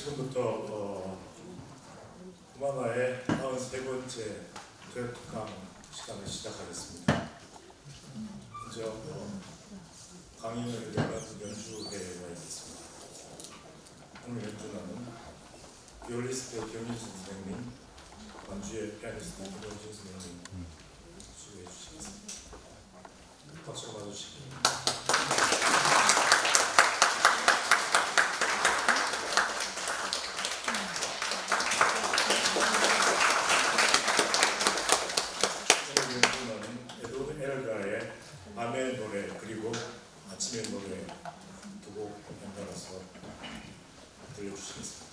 지금부터 구마마의 43번째 두엣특강 시간을 시작하겠습니다. 먼저 강의를 연주회에 와 있습니다. 오늘 연주는 비올리스트 경윤수 선생님, 완주의 피아니스트 김원진 선생님 수고해 주시겠습니다. 박수 받아주시기 밤의 노래 그리고 아침의 노래 두 곡 연달아서 들려주시겠습니다.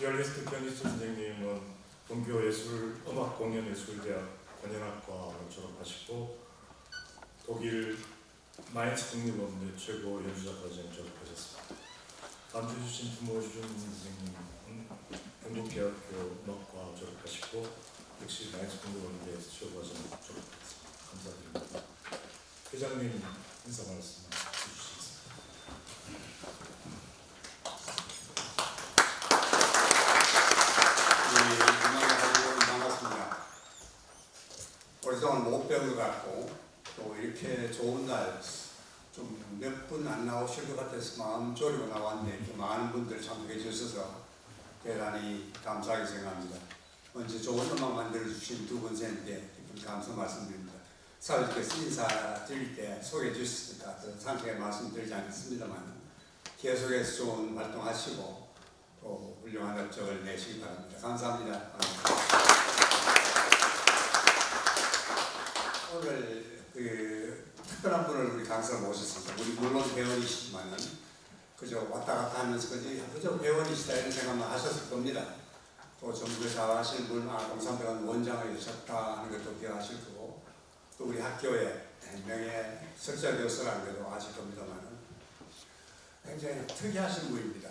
비알리스트 피아니스트 선생님은 본교 음악공연예술대학 권연학과를 졸업하시고 독일 마인츠 국립음대 최고 연주자과정 졸업하셨습니다. 반주 출신 김호준 선생님은 경북대학교 음악과 졸업하시고 역시 마인츠 국립음대에서 최고과정 졸업하셨습니다. 감사드립니다. 회장님 인사 말씀 해주시겠습니다. 반갑습니다. 오랫동안 못 배운 것 같고 또 이렇게 좋은 날 좀 몇 분 안 나오실 것 같아서 마음 졸이고 나왔는데 이렇게 많은 분들 참석해 주셔서 대단히 감사하게 생각합니다. 먼저 좋은 음악 만들어주신 두 분한테 깊은 감사 말씀드립니다. 사회자께서 인사드릴 때 소개해 주셨으니까 상세하게 말씀드리지 않겠습니다만 계속해서 좋은 활동하시고 또 훌륭한 업적을 내시기 바랍니다. 감사합니다. 오늘 특별한 분을 우리 강사로 모셨습니다. 우리 물론 회원이시지만은 그저 왔다 갔다 하면서 그저 회원이시다 이런 생각만 하셨을 겁니다. 또 전부 잘하시는 분, 공산대관 원장을 하셨다 하는 것도 기억하실 거고 또 우리 학교에 명예 석좌 교수라는 것도 아실 겁니다만은 굉장히 특이하신 분입니다.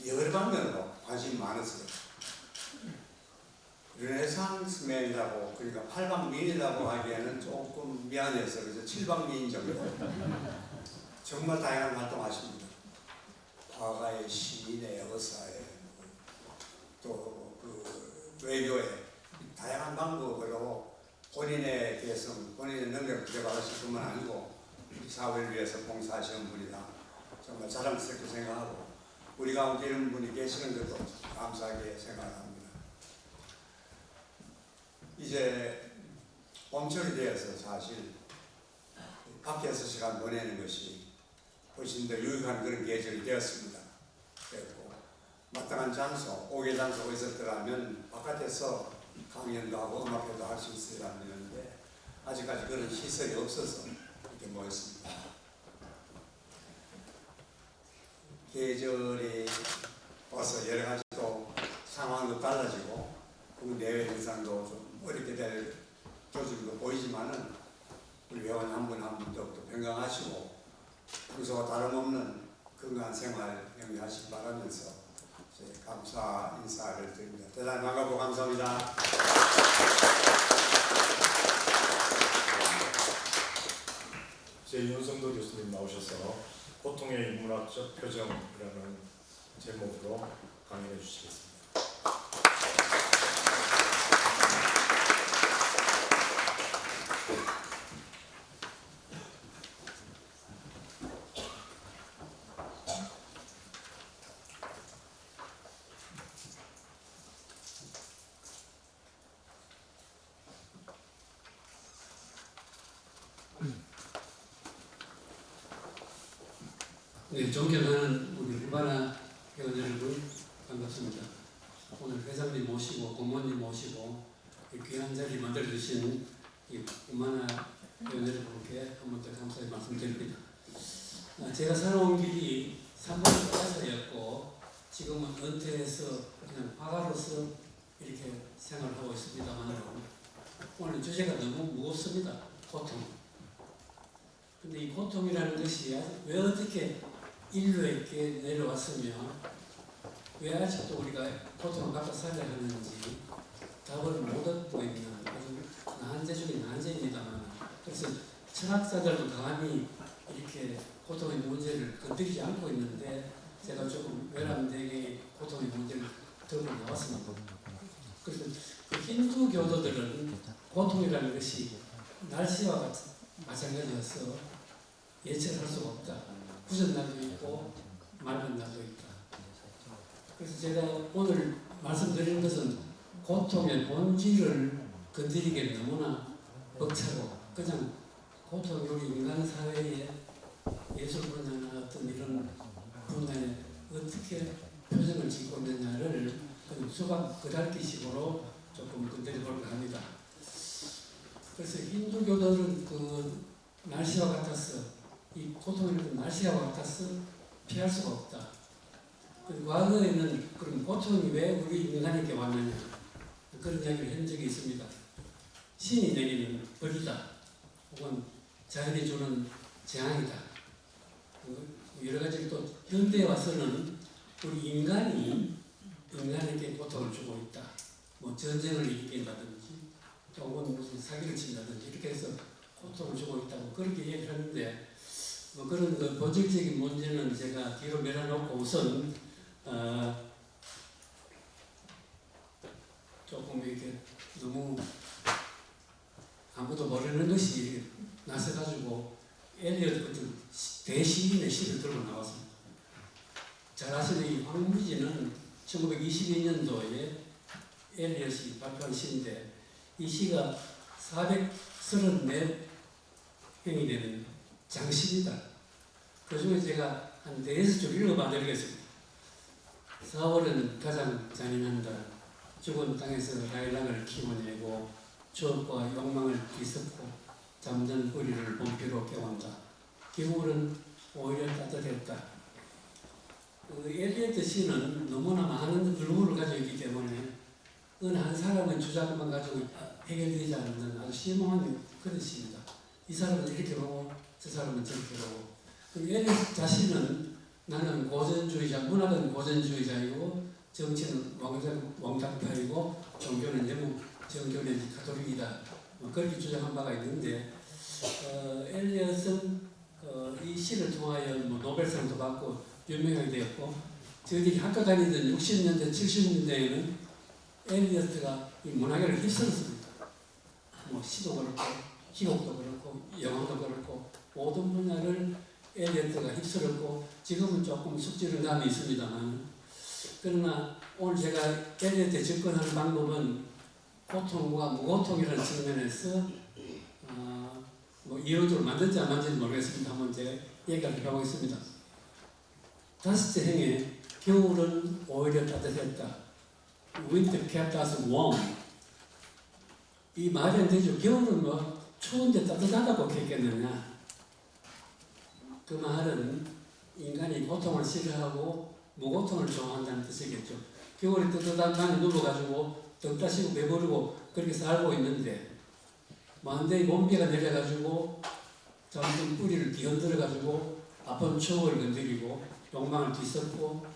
여러 방면으로 관심이 많으세요. 르네상스맨이라고 그러니까 팔방미인이라고 하기에는 조금 미안해서 그래서 칠방미인 정도 정말 다양한 활동하십니다. 화가의, 시인의, 의사의 또 외교의 다양한 방법으로 본인의 개성, 본인의 능력을 개발하실 뿐만 아니고 사회를 위해서 봉사하시는 분이다. 정말 자랑스럽게 생각하고 우리 가운데 이런 분이 계시는 것도 감사하게 생각합니다. 이제 봄철이 되어서 사실 밖에서 시간 보내는 것이 훨씬 더 유익한 그런 계절이 되었습니다. 그리고 마땅한 장소, 오개 장소가 있었더라면 바깥에서 강연도 하고 음악회도 할 수 있어야 하는데 아직까지 그런 시설이 없어서 이렇게 모였습니다. 계절이 와서 여러 가지 또 상황도 달라지고 그 내외 현상도 좀 어렵게 될 조짐도 보이지만은 우리 회원 한 분 한 분도 또 건강하시고 평소와 다름없는 건강한 생활 영위하시기 바라면서 감사 인사를 드립니다. 대단히 반갑고 감사합니다. 윤성도 교수님 나오셔서 고통의 인문학적 표정이라는 제목으로 강의해 주시겠습니다. 네, 존경하는 우리 후바나 회원 여러분 반갑습니다. 오늘 회장님 모시고 고모님 모시고 귀한 자리 만들어주신 이 후바나 회원 여러분께 한 번 더 감사의 말씀드립니다. 제가 살아온 길이 3번 가사였고 지금은 은퇴해서 그냥 화가로서 이렇게 생활하고 있습니다만 오늘 주제가 너무 무겁습니다. 고통. 근데 이 고통이라는 것이 왜 어떻게 인류에게 내려왔으며 왜 아직도 우리가 고통을 갖고 살아야 하는지 답을 못 얻고 있는 아주 난제 중에 난제입니다만 그래서 철학자들도 감히 이렇게 고통의 문제를 건드리지 않고 있는데 제가 조금 외람되게 고통의 문제를 들고 나왔습니다. 그래서 힌두 교도들은 고통이라는 것이 날씨와 마찬가지여서 예측할 수가 없다. 굳은 날도 있고 맑은 날도 있다. 그래서 제가 오늘 말씀드리는 것은 고통의 본질을 건드리기에 너무나 벅차고 그냥 고통이 우리 인간 사회의 예술 분야나 어떤 이런 분야에 어떻게 표정을 짓고 있느냐를 수박 그달기식으로 조금 건드려 볼까 합니다. 그래서 힌두교도는 그 날씨와 같아서 이 고통을 날씨와 같아서 피할 수가 없다. 과거에는 그럼 고통이 왜 우리 인간에게 왔느냐 그런 이야기를 한 적이 있습니다. 신이 내리는 벌이다 혹은 자연이 주는 재앙이다. 여러 가지 또 현대에 와서는 우리 인간이 인간에게 고통을 주고 있다. 뭐 전쟁을 일으킨다든지 혹은 무슨 사기를 친다든지 이렇게 해서 고통을 주고 있다고 그렇게 얘기를 하는데 뭐 그런 그 본질적인 문제는 제가 뒤로 밀어놓고 우선 조금 이렇게 너무 아무도 모르는 것이 나서가지고 엘리엇 같은 대시인의 시를 들고 나왔습니다. 잘 아시는 이 황무지는 1922년도에 엘리엇이 발표한 시인데 이 시가 434행이 되는 장시입니다. 그 중에 제가 한 4~5줄 읽어봐 드리겠습니다. 4월은 가장 잔인한 달, 죽은 땅에서 라일락을 키워내고 추억과 욕망을 뒤섞고 잠든 뿌리를 봄비로 깨운다. 겨울은 오히려 따뜻했다. 엘리엇 시는 너무나 많은 글물을 가지고 있기 때문에 어느 한 사람의 주장만 가지고 해결되지 않는 아주 심오한 그런 시입니다. 이 사람은 이렇게 보고 저 사람은 저렇게 보고. 엘리엇 자신은 나는 고전주의자, 문학은 고전주의자이고 정치는 왕당파이고 종교는 영국 정교는 가톨릭이다. 그렇게 주장한 바가 있는데 엘리엇은 이 시를 통하여 노벨상도 받고 유명하게 되었고 저희들이 학교 다니던 60년대, 70년대에는 엘리엇가 이 문학을 휩쓸었습니다. 뭐 시도 그렇고 기록도 그렇고 영화도 그렇고 모든 분야를 엘리엇가 휩쓸었고 지금은 조금 숙지는 감이 있습니다만 그러나 오늘 제가 엘리엇에 접근하는 방법은 고통과 무고통이라는 측면에서 뭐 이론적으로 맞는지 안 맞는지 모르겠습니다. 한번 제가 얘기를 해보겠습니다. 5째 행에 겨울은 오히려 따뜻했다. Winter kept us warm. 이 말이 안 되죠. 겨울은 뭐 추운데 따뜻하다고 했겠느냐. 그 말은 인간이 고통을 싫어하고 무고통을 좋아한다는 뜻이겠죠. 겨울에 따뜻한 방에 누워가지고 등 따시고 배부르고 그렇게 살고 있는데 만대의 봄비가 내려가지고 잠든 뿌리를 뒤흔들어가지고 아픈 추억을 건드리고 욕망을 뒤섞고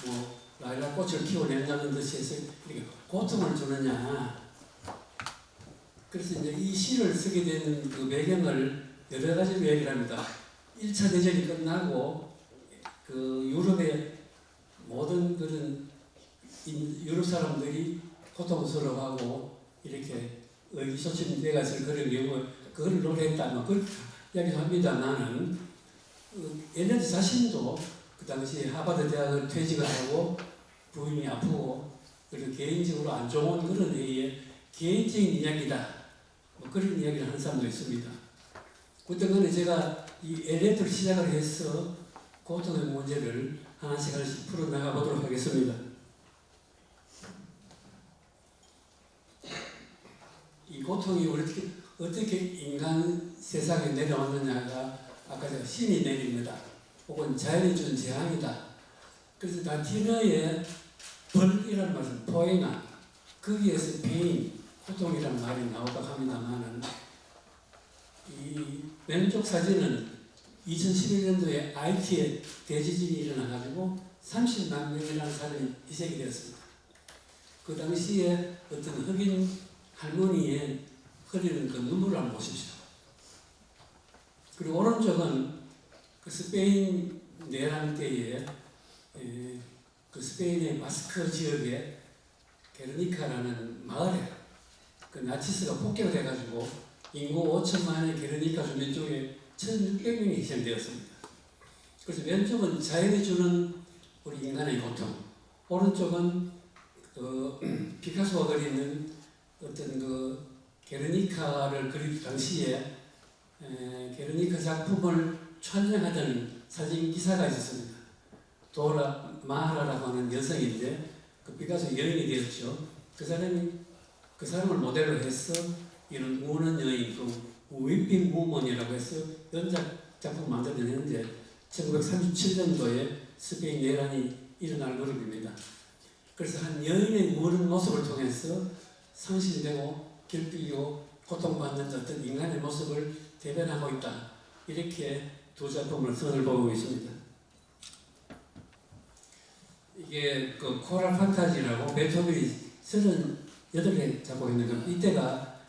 뭐 라일락 꽃을 키워낸다는 듯이 해서 이렇게 고통을 주느냐. 그래서 이제 이 시를 쓰게 되는 그 배경을 여러 가지로 얘기를 합니다. 1차 대전이 끝나고 그 유럽의 모든 그런 유럽 사람들이 고통스러워하고 이렇게 의기소침이 돼가서 그런 경우 그걸 노래했다. 뭐 그렇게 이야기합니다만은 엘리엇 자신도 그 당시 하버드 대학을 퇴직을 하고 부인이 아프고 그리고 개인적으로 안 좋은 그런 애의 개인적인 이야기다. 뭐 그런 이야기를 하는 사람도 있습니다. 그때는 제가 이 엘리엇을 시작을 해서 고통의 문제를 하나씩 풀어나가 보도록 하겠습니다. 이 고통이 어떻게 인간 세상에 내려왔느냐가 아까 제가 신이 내립니다. 혹은 자연이 준 재앙이다. 그래서 라틴어의 벌이라는 말은 포에나 거기에서 페인, 고통이라는 말이 나오다고 합니다만은 이 왼쪽 사진은 2011년도에 아이티에 대지진이 일어나가지고 30만 명이라는 사람이 희생이 되었습니다. 그 당시에 어떤 흑인 할머니의 흘리는 그 눈물을 한번 보십시오. 그리고 오른쪽은 그 스페인 내란 때에 그 스페인의 바스크 지역에 게르니카라는 마을에 그 나치스가 폭격을 해가지고 인구 5천만의 게르니카 주민 중에 1,600명이 희생되었습니다. 그래서 왼쪽은 자연이 주는 우리 인간의 고통, 오른쪽은 피카소가 그리는 어떤 그 게르니카를 그릴 당시에 게르니카 작품을 촬영하던 사진 기사가 있었습니다. 도라 마하라라고 하는 여성인데 그 피카소 여인이 되었죠. 그 사람을 모델로 해서 이런 우는 여인, 그 웨이핑 우먼이라고 해서 연작 작품을 만들어냈는데 1937년도에 스페인 내란이 이런 알고리즘입니다. 그래서 한 여인의 무는 모습을 통해서 상실되고 결핍이고 고통받는 어떤 인간의 모습을 대변하고 있다. 이렇게 두 작품을 선을 보고 있습니다. 이게 그 코랄 판타지라고 베토벤이 38개 작곡했는 거. 이때가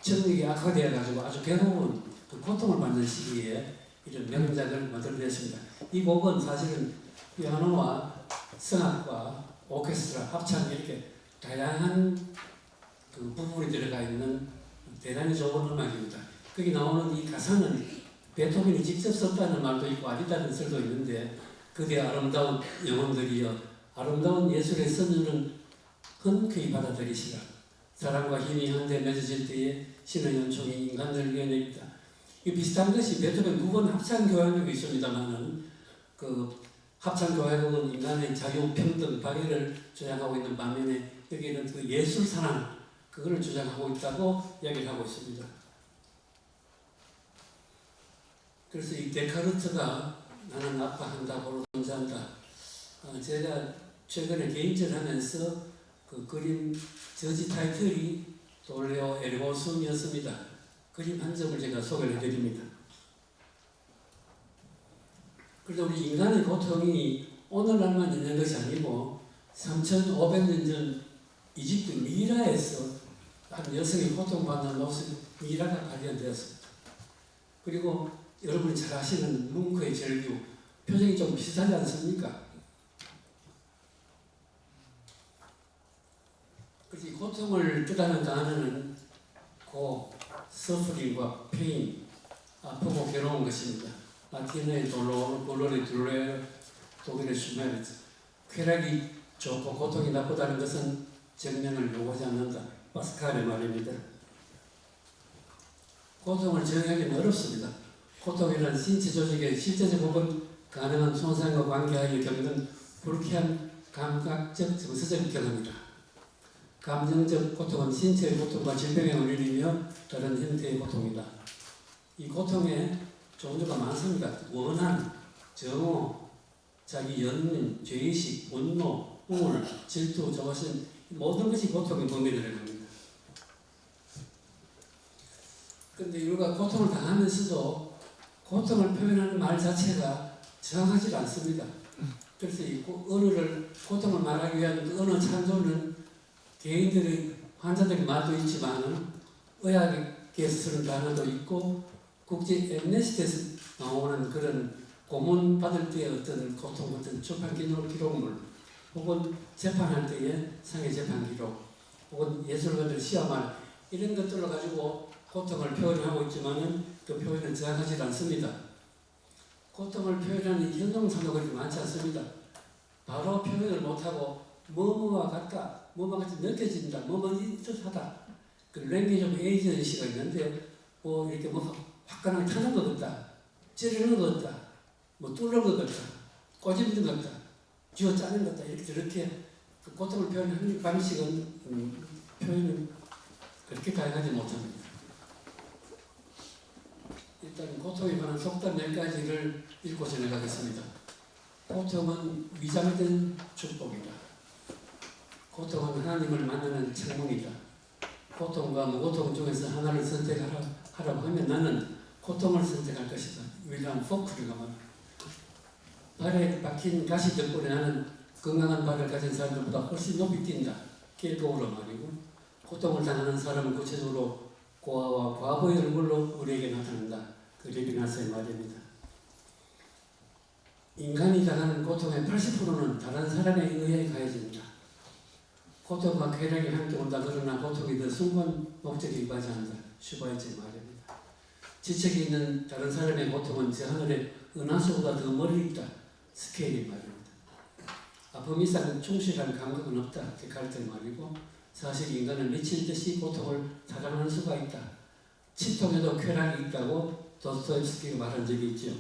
정력이 악화되어 가지고 아주 괴로운 그 고통을 받는 시기에 이런 명작을 만들어냈습니다. 이 곡은 사실은 피아노와 성악과 오케스트라 합창 이렇게 다양한 그 부분이 들어가 있는 대단히 좋은 음악입니다. 거기 나오는 이 가사는 베토벤이 직접 썼다는 말도 있고 아니다는 설도 있는데 그대 아름다운 영혼들이여 아름다운 예술의 선율은 흔쾌히 받아들이시라. 사랑과 힘이 한데 맺어질 때에 신의 연총이 인간들 위해 있다. 이 비슷한 것이 베토벤 9번 합창교향곡이 있습니다만은 그 합창교향곡은 인간의 자유, 평등, 방해를 주장하고 있는 반면에 여기는 그 예술 사랑 그거를 주장하고 있다고 이야기를 하고 있습니다. 그래서 이 데카르트가 나는 아파한다, 고론자한다. 제가 최근에 개인전을 하면서 그 그림 저지 타이틀이 돌레오 에르고숨이었습니다. 그림 한 점을 제가 소개를 해드립니다. 그래서 우리 인간의 고통이 오늘날만 있는 것이 아니고 3,500년 전 이집트 미라에서 한 여성이 고통받는 모습 미라가 발견되었습니다. 그리고 여러분이 잘 아시는 뭉크의 절규 표정이 좀 비슷하지 않습니까? 그래서 이 고통을 뜻하는 단어는 고, 서프링과 페인, 아프고 괴로운 것입니다. 라틴어의 돌로레 둘레, 독일의 슈메르트. 쾌락이 좋고 고통이 나쁘다는 것은 증명을 요구하지 않는다. 파스칼의 말입니다. 고통을 정의하기는 어렵습니다. 고통이란 신체 조직의 실제적 혹은 가능한 손상과 관계하여 겪는 불쾌한 감각적 정서적 경험이다. 감정적 고통은 신체의 고통과 질병의 원인이며 다른 형태의 고통이다. 이 고통의 종류가 많습니다. 원한, 정오, 자기 연민, 죄의식, 분노, 우울, 질투, 자화심 모든 것이 고통의 범위에 들어갑니다. 그런데 우리가 고통을 당하면서도 고통을 표현하는 말 자체가 정확하지 않습니다. 그래서 이 언어를 고통을 말하기 위한 그 언어 창조는 개인들의 환자들의 말도 있지만 의학에서 쓰는 단어도 있고 국제 엠네스티에서 나오는 그런 고문 받을 때의 어떤 고통 같은 출판 기록물 혹은 재판할 때의 상해 재판 기록 혹은 예술가들 시험할 이런 것들을 가지고 고통을 표현하고 있지만은 그 표현은 정확하지 않습니다. 고통을 표현하는 형용사도 그렇게 많지 않습니다. 바로 표현을 못하고 뭐뭐와 같다, 뭐뭐와 같이 느껴진다, 뭐뭐이 뜻하다. 그 랭귀지 오브 에이전시가 있는데 뭐 이렇게 뭐 화끈하게 타는 것 같다, 찌르는 것 같다, 뭐 뚫는 것 같다, 꼬집는 것 같다, 쥐어 짜는 것 같다 이렇게 그 고통을 표현하는 방식은 표현은 그렇게 다양하지 못합니다. 일단 고통에 관한 속담 4가지를 읽고 진행하겠습니다. 고통은 위장된 축복이다. 고통은 하나님을 만나는 창문이다. 고통과 무고통 중에서 하나를 선택하라고 하면 나는 고통을 선택할 것이다. 윌리엄 포크리가 말합니다. 발에 박힌 가시 덕분에 나는 건강한 발을 가진 사람들보다 훨씬 높이 뛴다. 길거울로 말이고 고통을 당하는 사람은 구체적으로 고아와 과부의 얼굴로 우리에게 나타난다. 그 레비나스의 말입니다. 인간이 당하는 고통의 80%는 다른 사람에 의해 가해집니다. 고통과 쾌락이 함께 온다. 그러나 고통이 더 순간 목적에 이바지 않는다. 슈바이츠의 말입니다. 지책이 있는 다른 사람의 고통은 저 하늘의 은하수보다 더 멀리 있다. 스케일의 말입니다. 아픔 이상 충실한 감각은 없다. 데카르트의 말이고 사실 인간은 미칠 듯이 고통을 사랑하는 수가 있다. 치통에도 쾌락이 있다고 도스토옙스키가 말한 적이 있죠.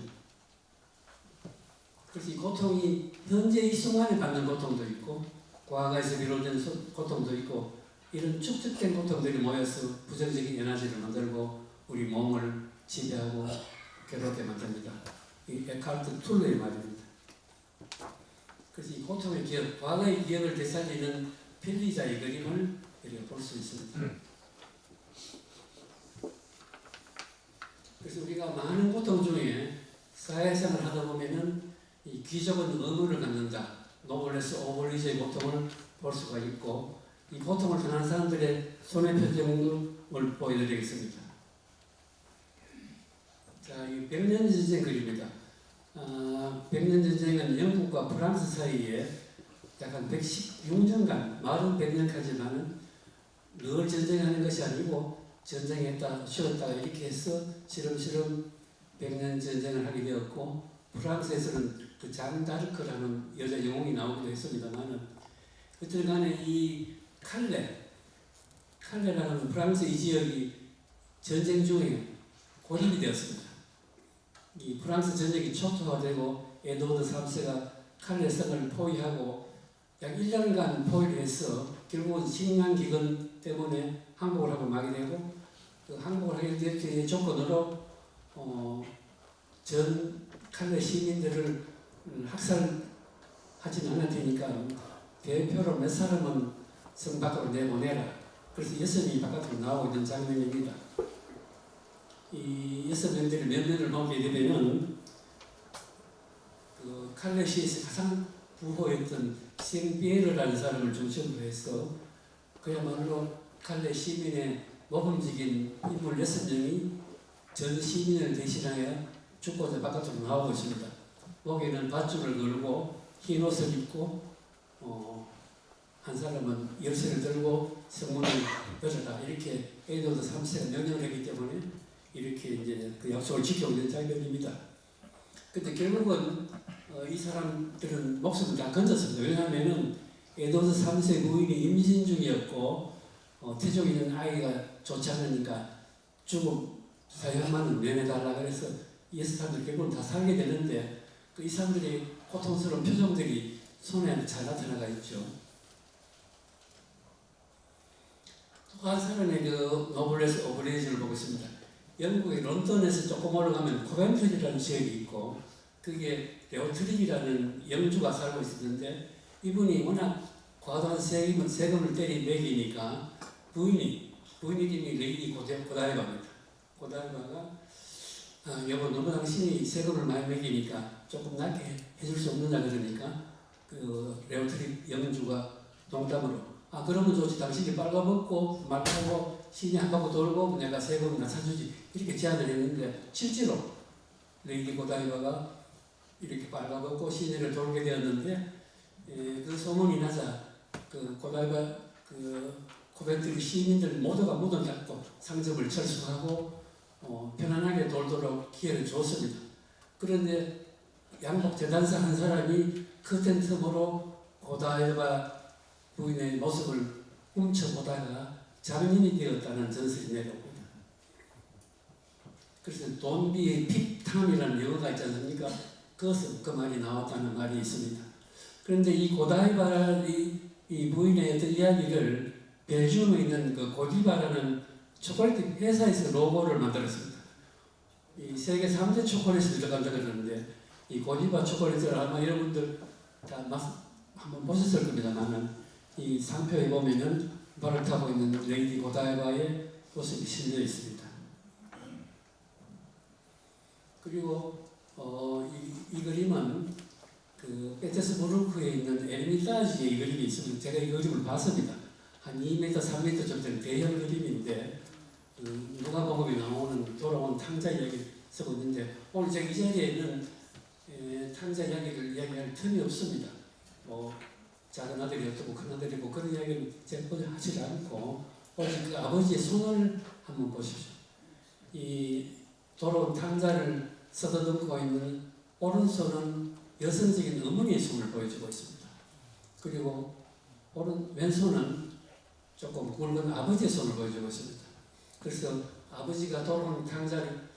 그래서 이 고통이 현재 이 순간에 받는 고통도 있고 과거에서 비롯된 고통도 있고 이런 축적된 고통들이 모여서 부정적인 에너지를 만들고 우리 몸을 지배하고 괴롭게 만듭니다. 이 에카르트 툴레의 말입니다. 그래서 이 고통의 기억, 과거의 기억을 되살리는 편리자의 그림을 이렇게 볼 수 있습니다. 그래서 우리가 많은 고통 중에 사회생활을 하다 보면은 이 귀족은 의무를 갖는다. 노블레스 오블리주의 고통을 볼 수가 있고, 이 고통을 당하는 사람들의 손해 표정을 보여드리겠습니다. 자, 이 백년전쟁 그림입니다. 백년전쟁은 영국과 프랑스 사이에 약 한 116년간, 말은 100년까지만은 늘 전쟁하는 것이 아니고 전쟁했다 쉬었다가 이렇게 해서 시름시름 100년 전쟁을 하게 되었고, 프랑스에서는 그 장다르크라는 여자 영웅이 나오기도 했습니다만은, 그들 간에 이 칼레라는 프랑스 이 지역이 전쟁 중에 고립이 되었습니다. 이 프랑스 전역이 초토화되고 에드워드 3세가 칼레 성을 포위하고 약 1년간 포위를 해서 결국은 식량기근 때문에 항복을 하고 마게 되고, 그 항복을 하게 될 조건으로 전 칼레 시민들을 학살하지는 않을 테니까 대표로 몇 사람은 성 밖으로 내보내라. 그래서 6명이 바깥으로 나오고 있는 장면입니다. 이 6명들이 몇 면을 보게 되면은 그 칼레 시에서 가장 부호였던 생피에르라는 사람을 중심으로 해서 그야말로 칼레 시민의 모범적인 인물 6명이 전 시민을 대신하여 죽고자 바깥으로 나오고 있습니다. 목에는 밧줄을 걸고 흰 옷을 입고 한 사람은 열쇠를 들고 성문을 열어라 이렇게 에드워드 3세가 명령을 했기 때문에 이렇게 이제 그 약속을 지키고 있는 장면입니다. 근데 결국은 이 사람들은 목숨을 다 건졌습니다. 왜냐하면은 에드워드 3세 부인이 임신 중이었고 태종에 있는 아이가 좋지 않으니까 죽음 사형만은 면해달라 그래서 이 사람들 결국은 다 살게 되는데 이 사람들의 고통스러운 표정들이 손에 잘 나타나가 있죠. 또 한 사람의 그 노블레스 오브레이즈를 보고 있습니다. 영국의 런던에서 조금 올라가면 코벤트리라는 지역이 있고 그게 레오트릭이라는 영주가 살고 있었는데 이분이 워낙 과도한 세금을 때리 매기니까 부인이 이름이 레이디 고다이바입니다. 고다이바가 여보 너무 당신이 세금을 많이 매기니까 조금 낮게 해줄 수 없느냐 그러니까 그 레오트릭 영주가 농담으로 그러면 좋지 당신이 빨가벗고 말 타고 시내 한 바퀴 돌고 내가 세금을 낮춰주지 이렇게 제안을 했는데 실제로 레이디 고다이바가 이렇게 빨가벗고 시내를 돌게 되었는데 그 소문이 나자 그 고다이바 그 코벤트리 시민들 모두가 문을 닫고 상점을 철수하고 편안하게 돌도록 기회를 줬습니다. 그런데 양복 재단사 한 사람이 커튼 틈으로 고다이바 부인의 모습을 훔쳐보다가 장인이 되었다는 전설이 내려옵니다. 그래서 Don't be a pig탐이라는 영어가 있지 않습니까? 그것은 그 말이 나왔다는 말이 있습니다. 그런데 이 고다이바 이 부인의 어떤 이야기를 벨기움에 있는 그 고디바라는 초콜릿 회사에서 로고를 만들었습니다. 이 세계 3대 초콜릿이 들어간다 그러는데 이 고디바 초콜릿을 아마 여러분들 다 한번 보셨을 겁니다만 이 상표에 보면은 발을 타고 있는 레이디 고다이바의 모습이 실려 있습니다. 그리고 이 그림은 그 페테스부르크에 있는 에르미타지의 그림이 있습니다. 제가 이 그림을 봤습니다. 한 2m, 3m 정도 되는 대형 그림인데 누가복음에 나오는 돌아온 탕자 이야기를 쓰고 있는데 오늘 제가 이 자리에는 탕자 이야기를 이야기할 틈이 없습니다. 작은 아들이 어떻고 큰 아들이 고 그런 이야기를 제가 오늘 하지 않고 오늘 그 아버지의 손을 한번 보십시오. 이 돌아온 탕자를 써다듬고 있는 오른손은 여성적인 어머니의 손을 보여주고 있습니다. 그리고 왼손은 조금 굵은 아버지의 손을 보여주고 있습니다. 그래서 아버지가 돌아온 탕자를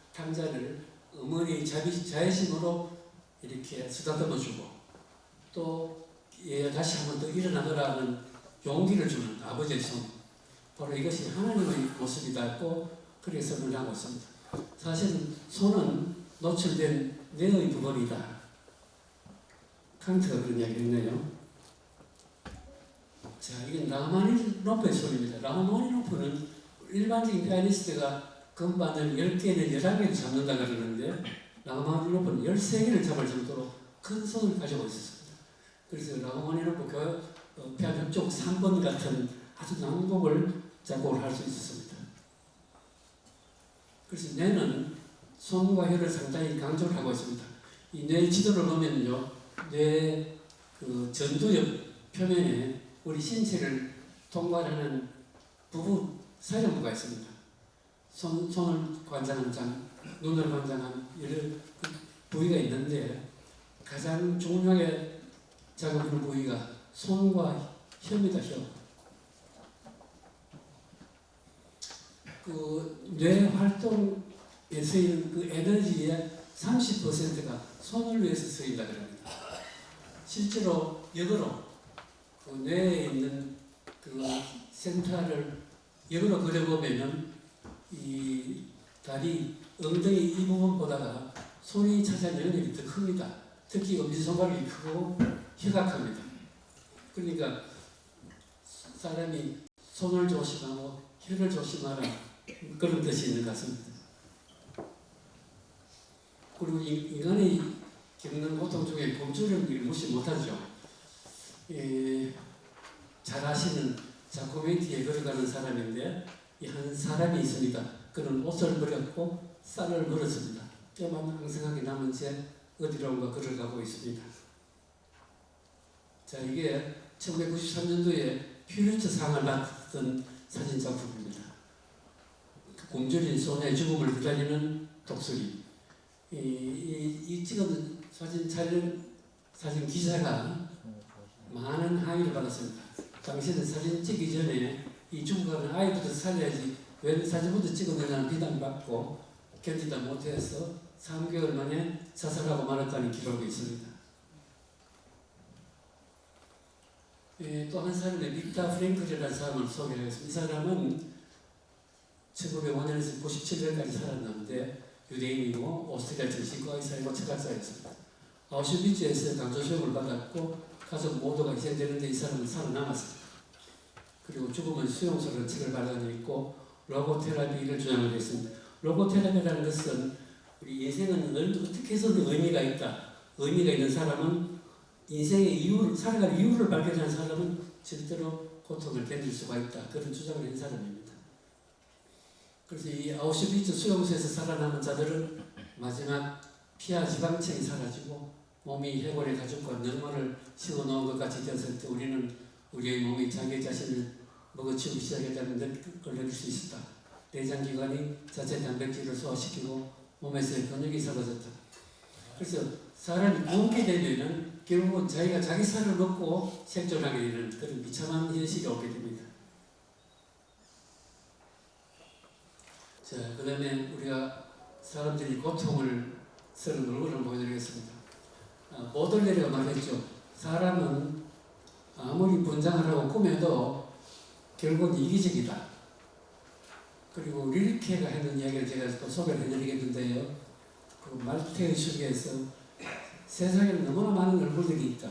어머니의 자애심으로 이렇게 쓰다듬어주고 또 다시 한번 더 일어나더라는 용기를 주는 아버지의 손. 바로 이것이 하나님의 모습이다고 그렇게 설명하고 있습니다. 사실 손은 노출된 뇌의 부분이다. 칸트가 그런 이야기를 했네요. 자, 이게 라흐마니노프의 소리입니다. 라흐마니노프는 일반적인 피아니스트가 건반을 10개는 11개를 잡는다 그러는데 라흐마니노프는 13개를 잡을 정도로 큰 손을 가지고 있었습니다. 그래서 라흐마니노프 피아노 협곡 3번 같은 아주 난곡을 작곡을 할 수 있었습니다. 그래서 뇌는 손과 혀를 상당히 강조를 하고 있습니다. 이 뇌 지도를 보면요, 뇌 그 전두엽 표면에 우리 신체를 통과하는 사령부가 있습니다. 손을 관장한 눈을 관장한 여러 부위가 있는데 가장 중요하게 작용하는 부위가 손과 혀입니다. 혀. 그 뇌 활동에 쓰이는 그 에너지의 30%가 손을 위해서 쓰인다 그럽니다. 실제로 역으로 그 뇌에 있는 그 센터를 역으로 그려보면은 이 다리, 엉덩이 이 부분보다가 손이 차지하는 영역이 더 큽니다. 특히 엄지손가락이 크고 혀가 큽니다. 그러니까 사람이 손을 조심하고 혀를 조심하라 그런 뜻이 있는 것 같습니다. 그리고 인간이 겪는 고통 중에 봄주름을 무시 못하죠. 잘 아시는 자코멘티에 걸어가는 사람인데 이 한 사람이 있습니다. 그는 옷을 버렸고 쌀을 버렸습니다. 뼈만 앙상하게 남은 채 어디론가 걸어가고 있습니다. 자, 이게 1993년도에 퓰리처 상을 받았던 사진 작품입니다. 굶주린 소녀의 죽음을 기다리는 독수리. 이 찍은 사진 기자가 많은 항의를 받았습니다. 당신은 사진 찍기 전에 이 죽어가는 아이부터 살려야지 왜 사진부터 찍었느냐는 비난받고 견디다 못해서 3개월 만에 자살하고 말았다는 기록이 있습니다. 또 한 사람의 빅타 프랭클이라는 사람을 소개하겠습니다. 이 사람은 1905년에서 97년까지 살았는데 유대인이고 오스트리아 정신과에 살고 철학자였습니다. 아우슈비츠에서 강제수용을 받았고 가족 모두가 희생되는데 이 사람은 살아남았습니다. 그리고 죽음은 수용소라는 책을 발간했고 로고테라피를 주장을 했습니다. 로고테라피라는 것은 우리 인생은 어떻게 해서든 의미가 있다. 의미가 있는 사람은 인생의 이유를, 살아갈 이유를 발견한 사람은 절대로 고통을 견딜 수가 있다. 그런 주장을 한 사람입니다. 그래서 이 아우슈비츠 수용소에서 살아남은 자들은 마지막 피하 지방층이 사라지고 몸이 해골의 가죽과 너머를 씌워놓은 것 같이 되었을 때 우리는 우리의 몸이 자기 자신을 먹어치우기 시작했다는 걸 느낄 수 있었다. 내장기관이 자체 단백질을 소화시키고 몸에서의 근육이 사라졌다. 그래서 사람이 굶게 되면은 결국은 자기가 자기 살을 먹고 생존하게 되는 그런 비참한 현실이 오게 됩니다. 자, 그 다음에 우리가 사람들이 고통을 쓰는 얼굴을 보여드리겠습니다. 보들레르가 말했죠. 사람은 아무리 분장하라고 꾸며도 결국은 이기적이다. 그리고 릴케가 했는 이야기를 제가 또 소개를 해드리겠는데요. 그 말테의 수기에서 세상에는 너무나 많은 얼굴들이 있다.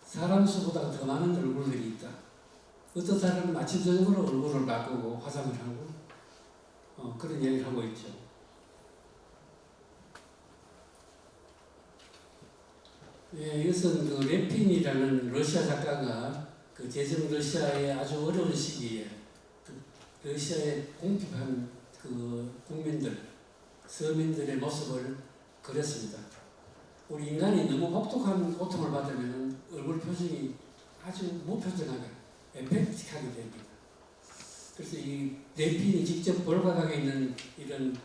사람 수보다 더 많은 얼굴들이 있다. 어떤 사람은 아침 저녁으로 얼굴을 바꾸고 화장을 하고 그런 이야기를 하고 있죠. 이것은 그 렘핀이라는 러시아 작가가 그 제정 러시아의 아주 어려운 시기에 그 러시아의 공핍한 그 국민들, 서민들의 모습을 그렸습니다. 우리 인간이 너무 혹독한 고통을 받으면 얼굴 표정이 아주 무표정하게, 에펙틱하게 됩니다. 그래서 이 렘핀이 직접 볼각하게 있는 이런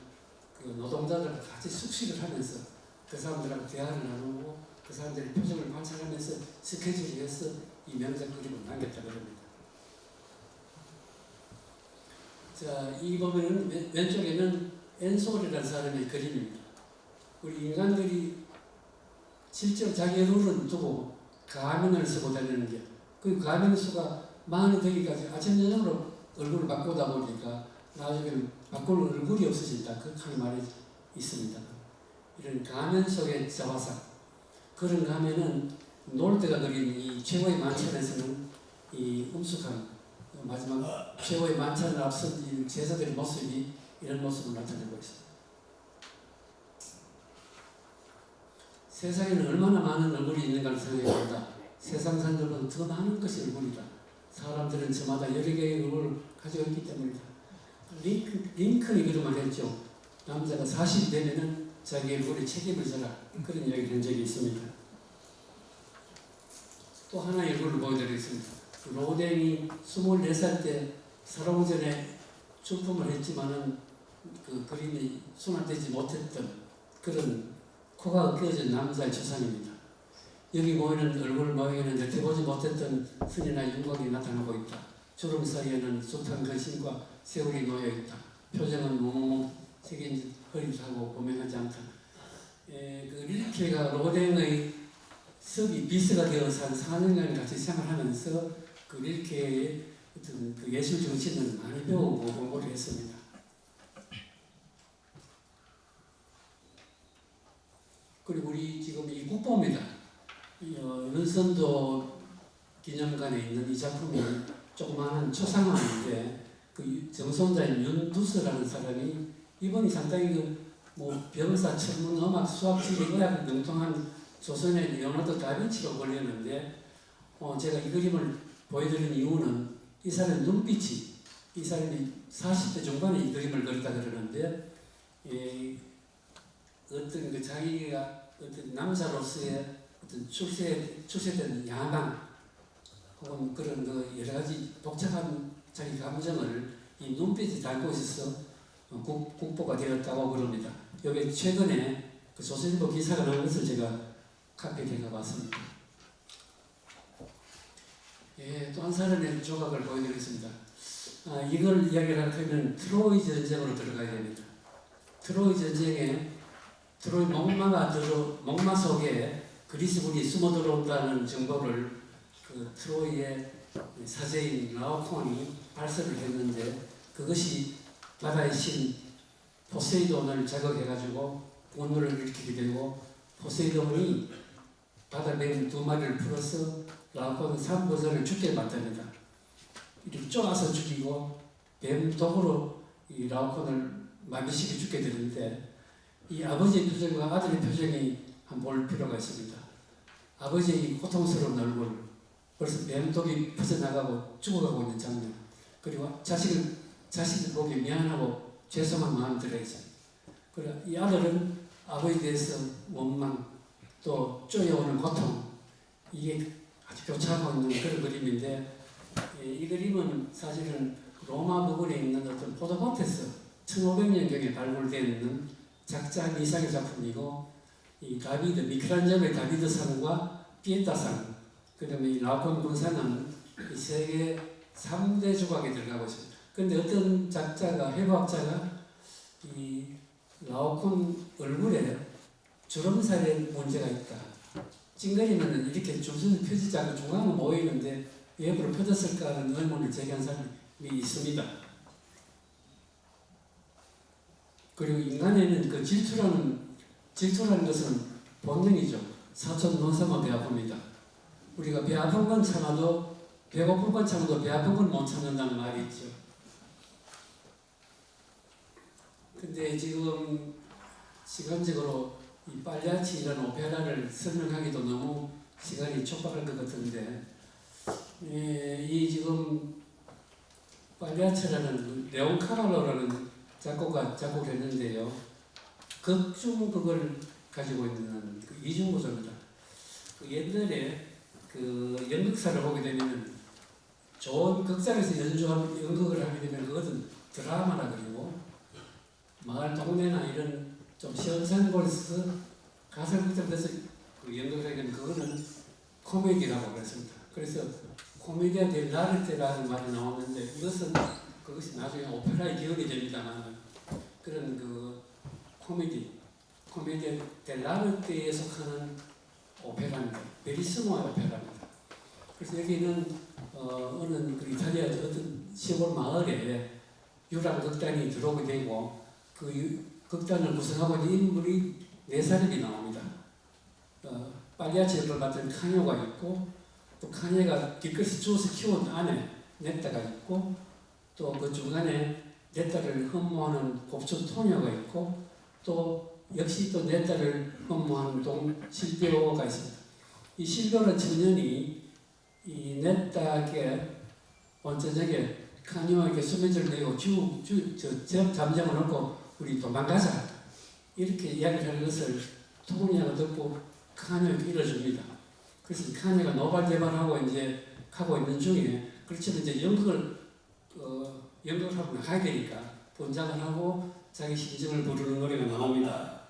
그 노동자들과 같이 숙식을 하면서 그 사람들하고 대화를 나누고 그 사람들의 표정을 관찰하면서 스케치를 해서 이 명작 그림을 남겼다고 합니다. 자, 이 보면은 왼쪽에는 엔솔이라는 사람의 그림입니다. 우리 인간들이 실제로 자기의 룰을 두고 가면을 쓰고 다니는 게 그 가면 수가 많이 되기까지 아침 저녁으로 얼굴을 바꾸다 보니까 나중에는 바꿀 얼굴이 없어진다. 그렇게 말이 있습니다. 이런 가면 속의 자화상 그런 가면은 노을 때가 그린 이 최고의 만찬에서는 이 엄숙한 마지막 최고의 만찬을 앞선 이 제사들의 모습이 이런 모습을 나타내고 있습니다. 세상에는 얼마나 많은 얼굴이 있는가를 생각해본다. 세상 사람들은 더 많은 것이 얼굴이다. 사람들은 저마다 여러 개의 얼굴을 가지고 있기 때문이다. 링컨이 그런 말 했죠. 남자가 40 되면은 자기의 얼굴에 책임을 져라. 그런 이야기를 한 적이 있습니다. 또 하나의 얼굴을 보여드리겠습니다. 로댕이 24살 때 살아오기 전에 출품을 했지만은 그 그림이 순환되지 못했던 그런 코가 끼어진 남자의 조상입니다. 여기 보이는 얼굴 모양에는 여태 보지 못했던 선이나 윤곽이 나타나고 있다. 주름 사이에는 숱한 근심과 세월이 놓여있다. 표정은 몽롱 색인 흐릿하고 고명하지 않다. 그 릴케가 로댕의 습이 비스가 되어서 한 4년간 같이 생활하면서 그 릴케의 어떤 그 예술 정신을 많이 배우고 공부를 했습니다. 그리고 우리 지금 이 국보입니다. 윤선도 기념관에 있는 이 작품이 조그마한 초상화인데 그 정손자인 윤두스라는 사람이 이번이 상당히 뭐 병사, 천문, 음악, 수학, 지리, 의학 능통한 조선의 레오나르도 다빈치로 불리는데 제가 이 그림을 보여드리는 이유는 이 사람의 눈빛이 이 사람이 40대 중반에 이 그림을 그렸다 그러는데 어떤 그 자기가 어떤 남자로서의 어떤 출세된 야망 혹은 그런 그 여러 가지 복잡한 자기 감정을 이 눈빛에 담고 있어서 국보가 되었다고 그럽니다. 여기 최근에 그 조선일보 기사가 나온 것을 제가 카피해 가봤습니다. 또 한 사람의 조각을 보여드리겠습니다. 이걸 이야기를 하면 트로이 전쟁으로 들어가야 됩니다. 트로이 전쟁에 트로이 목마 속에 그리스군이 숨어 들어온다는 정보를 그 트로이의 사제인 라오콘이 발설을 했는데 그것이 바다의 신 포세이돈을 자극해가지고 분노를 일으키게 되고 포세이돈이 바다뱀 2마리를 풀어서 라오콘은 3보전을 죽게 만듭니다. 이렇게 쪼아서 죽이고 뱀 독으로 이 라오콘을 마비시켜 죽게 되는데 이 아버지의 표정과 아들의 표정이 한번 볼 필요가 있습니다. 아버지의 고통스러운 얼굴, 벌써 뱀독이 퍼져나가고 죽어가고 있는 장면, 그리고 자식을 보기 미안하고 죄송한 마음이 들어있습니다. 그리고 이 아들은 아버지에 대해서 원망, 또 쪼여오는 고통, 이게 아주 교차하고 있는 그런 그림인데 이 그림은 사실은 로마 부근에 있는 어떤 포도밭에서 1500년경에 발굴되어 있는 작자 미상의 작품이고 이 다비드, 미켈란젤로의 다비드상과 피에타상, 그 다음에 이 라오콘 군상은 이 세계 3대 조각에 들어가고 있습니다. 그런데 어떤 작자가, 해부학자가 이 라오콘 얼굴에 주름살에 문제가 있다. 찡그리면 이렇게 줄줄이 펴지지 않고 중앙은 모이는데 외부로 펴졌을까 하는 의문을 제기한 사람이 있습니다. 그리고 인간에는 그 질투라는 것은 본능이죠. 사촌 논사만 배 아픕니다. 우리가 배 아픈 건 참아도 배고픈 건 참아도 배 아픈 건 못 참는다는 말이 있죠. 근데 지금 시간적으로 이 빨리아치라는 오페라를 설명하기도 너무 시간이 촉박할 것 같은데 이 지금 빨리아치라는 레온 카발로라는 작곡가 작곡했는데요. 극중극을 가지고 있는 그 이중구조입니다. 그 옛날에 그 연극사를 보게 되면 좋은 극장에서 연극을 하게 되면 그것은 드라마라 그리고 마을 동네나 이런 좀 시원한 곳에서 가설극장에서 그 연극을 하게 되면 그거는 코미디라고 그랬습니다. 그래서 코미디아 델라르테라는 말이 나오는데 그것이 나중에 오페라의 기억이 됩니다만 그런 그 코미디아 델라르테에 속하는 오페라입니다. 베리스모의 오페라입니다. 그래서 여기는 어느 그 이탈리아 어떤 시골 마을에 유랑 극단이 들어오게 되고 그 극단을 구성하고 있는 인물이 4사람이 나옵니다. 빨리아치 역을 맡은 카뇨가 있고 또 카뇨가 길거리에서 주워서 키운 안에 넷다가 있고 또 그 중간에 넷다를 흠모하는 곱초 토녀가 있고 또 역시 또 넷다를 흠모하는 실비오가 있습니다. 이 실비오는 청년이 이 넷다에게 온전하게 카뇨에게 수면제를 내고 잠잠을 하고 우리 도망가자 이렇게 이야기를 하는 것을 토니아가 듣고 카뇨에게 일러줍니다. 그래서 카뇨가 노발대발하고 이제 하고 있는 중에 그렇지만 이제 연극을 하고 나가야 되니까 본장을 하고 자기 심정을 부르는 노래가 나옵니다.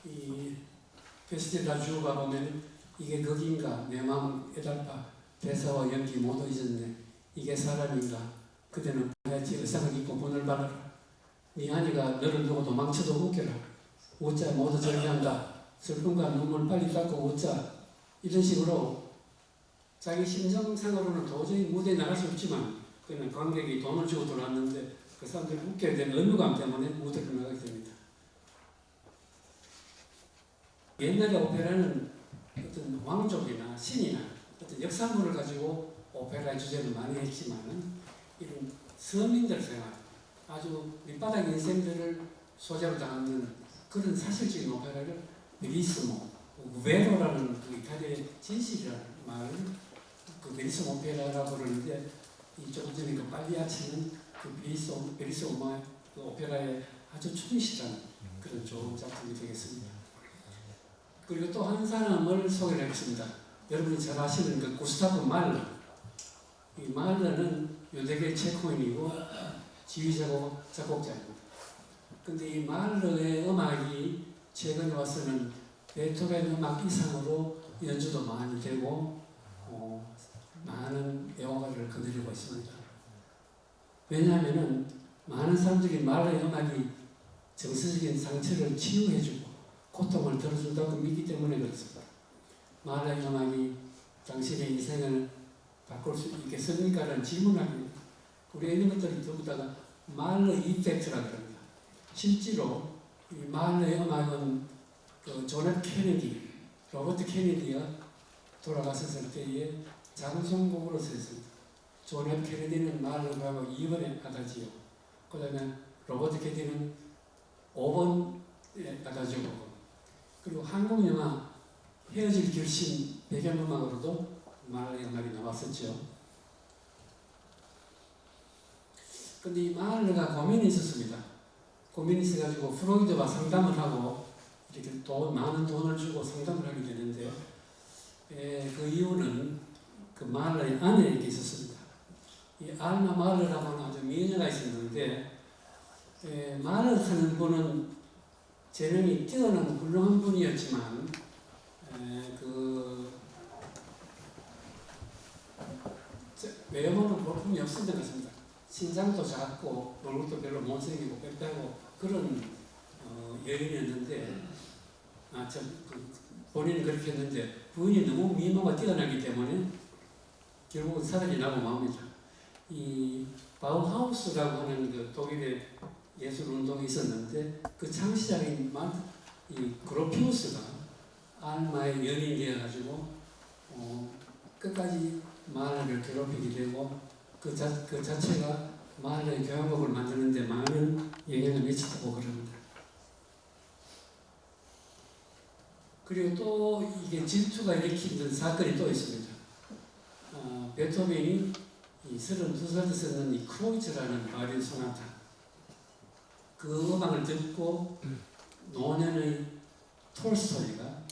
이 페스티라 주가 보면 이게 극인가 내 마음 애달파 대사와 연기 모두 잊었네 이게 사람인가 그대는 빨갛지 의상을 입고 문을 받아라 네 아니가 너를 두고 도망쳐도 웃겨라 웃자 모두 절개한다 슬픔과 눈물 빨리 닦고 웃자 이런 식으로 자기 심정상으로는 도저히 무대에 나갈 수 없지만 그는 관객이 돈을 주고 들어왔는데 그 사람들이 웃게 된 의무감 때문에 무대를 나가게 됩니다. 옛날에 오페라는 어떤 왕족이나 신이나 어떤 역사물을 가지고 오페라의 주제를 많이 했지만 이런 서민들 생활, 아주 밑바닥 인생들을 소재로 담는 그런 사실적인 오페라를 베리스모, 우베로라는 그 이탈리아의 진실이라는 말을 그 베리스모 오페라라고 그러는데 이 조금 전에 그 빨리아치는 그 베리스모 그 오페라의 아주 충실한 그런 좋은 작품이 되겠습니다. 그리고 또 한 사람을 소개를 하겠습니다. 여러분이 잘 아시는 그 구스타프 말러. 이 말러는 유대계 체코인이고 지휘자고 작곡자입니다. 근데 이 말러의 음악이 최근에 와서는 베토벤 음악 이상으로 연주도 많이 되고 많은 애호가를 거느리고 있습니다. 왜냐하면 많은 사람들이 말러의 음악이 정서적인 상처를 치유해주고 고통을 덜어준다고 믿기 때문에 그렇습니다. 말러의 음악이 당신의 인생을 바꿀 수 있겠습니까라는 질문하기 우리가 이런 것들을 전부 다가 말러 이펙트라고 합니다. 실제로 이 말러의 음악은 그 존 F 케네디, 로버트 케네디가 돌아갔었을 때에 장송곡으로 썼습니다. 존 F 케네디는 말러하고 2번에 아다지오, 그 다음에 로버트 케네디는 5번에 아다지오, 그리고 한국 영화 헤어질 결심 배경음악으로도 말러의 음악이 나왔었죠. 근데 이 말러가 고민이 있었습니다. 고민이 있어가지고 프로이드와 상담을 하고 이렇게 많은 돈을 주고 상담을 하게 되는데 그 이유는 그 말러의 아내에게 있었습니다. 이 알마 말러라고 하는 아주 미녀가 있었는데 말러 하는 분은 재능이 뛰어난 훌륭한 분이었지만 외모는 볼품이 없었던 것 같습니다. 신장도 작고 얼굴도 별로 못생기고 빽빽하고 그런 여인이었는데 본인은 그렇게 했는데 부인이 너무 미모가 뛰어나기 때문에 결국은 사단이 나고 맙니다. 이 바우하우스라고 하는 그 독일의 예술 운동이 있었는데 그 창시자인 이 그로피우스가 알마의 연인이 되어가지고 끝까지 말러를 괴롭히게 되고 그 자체가 말러의 교향곡을 만드는데 많은 영향을 미쳤다고 그럽니다. 그리고 또 이게 질투가 일으키는 사건이 또 있습니다. 베토벤이 32살 때 썼는 이 크로이츠라는 바이올린 소나타 그 음악을 듣고 노년의 톨스토이가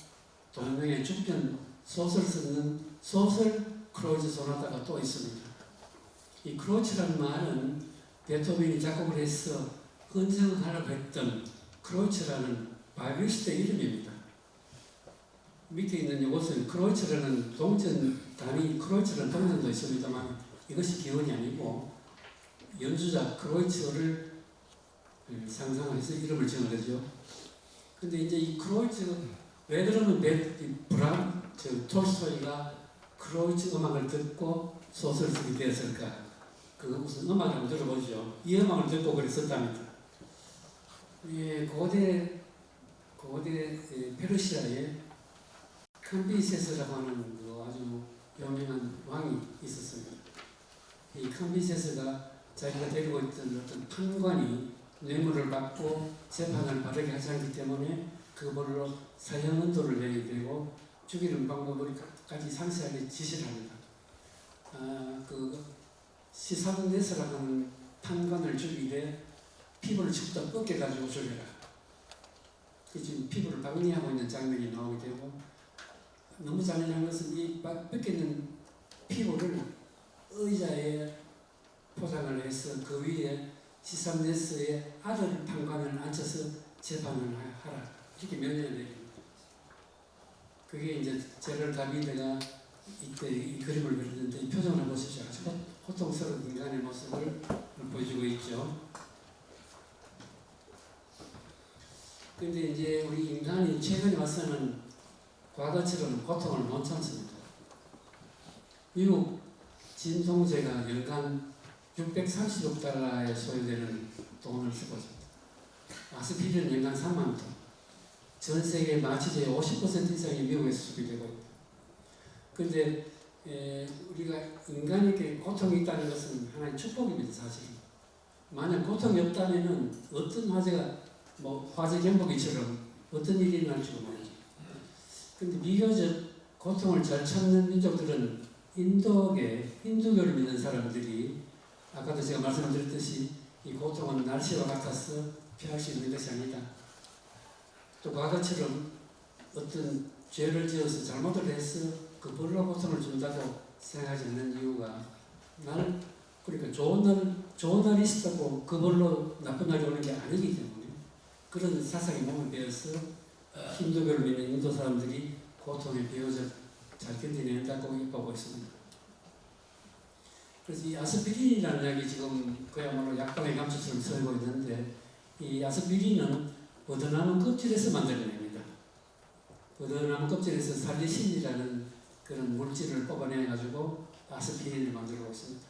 동명의 죽편 소설 쓰는 소설 크로이츠 소나타가 또 있습니다. 이 크로이츠라는 말은 베토벤이 작곡을 해서 헌정하려고 했던 크로이츠라는 바이올리스트의 이름입니다. 밑에 있는 이것은 크로이츠라는 동전 단위 크로이츠라는 동전도 있습니다만 이것이 기원이 아니고 연주자 크로이츠를 상상해서 이름을 지은 거죠. 근데 이제 이 크로이츠 왜 그러면 톨스토이가 크로이츠 음악을 듣고 소설을 쓰게 되었을까? 그 무슨 음악을 한번 들어보죠. 이 음악을 듣고 그랬었답니다. 고대 페르시아에 캄비세스라고 하는 그 아주 유명한 왕이 있었습니다. 이 캄비세스가 자기가 데리고 있던 어떤 판관이 뇌물을 받고 재판을 바르게 하지 않기 때문에 그걸로 사형언도를 내게 되고 죽이는 방법을까지 상세하게 지시를 합니다. 그 시삼네스라고 하는 판관을 죽이되 피부를 직접 벗겨가지고 죽여라. 지금 피부를 박리하고 있는 장면이 나오게 되고, 너무 잔인한 것은 이 벗겨진 피부를 의자에 포장을 해서 그 위에 시삼네스의 아들 판관을 앉혀서 재판을 하라, 이렇게 명령을 내립니다. 그게 이제 제럴 다비드가 이때 이 그림을 그리는데 이 표정을 보십시오. 아주 고통스러운 인간의 모습을 보여주고 있죠. 근데 이제 우리 인간이 최근에 와서는 과거처럼 고통을 못 참습니다. 미국 진통제가 연간 630억 달러에 소요되는 돈을 쓰고 있습니다. 아스피린 연간 3만 톤. 전 세계 마취제의 50% 이상이 미국에서 수입되고 있다. 그런데 우리가 인간에게 고통이 있다는 것은 하나의 축복입니다, 사실. 만약 고통이 없다면은 어떤 화재가 화재 경보기처럼 어떤 일이 일어날지도 모르죠. 근데 비교적 고통을 잘 참는 민족들은 인도계 힌두교를 믿는 사람들이 아까도 제가 말씀드렸듯이 이 고통은 날씨와 같아서 피할 수 있는 것이 아니다. 또 과거처럼 어떤 죄를 지어서 잘못을 해서 그 벌로 고통을 준다고 생각하지 않는 이유가, 나는 그러니까 좋은 날이 있었다고 그 벌로 나쁜 날이 오는 게 아니기 때문에 그런 사상이 몸에 배어서 힌두교를 믿는 인도 사람들이 고통에 비교적 잘 견디낸다고 보고 있습니다. 그래서 이 아스피린이라는 약이 지금 그야말로 약방의 감초처럼 쓰이고 있는데, 이 아스피린은 버드나무 껍질에서 만들어냅니다. 버드나무 껍질에서 살리신이라는 그런 물질을 뽑아내가지고 아스피린을 만들고 있습니다.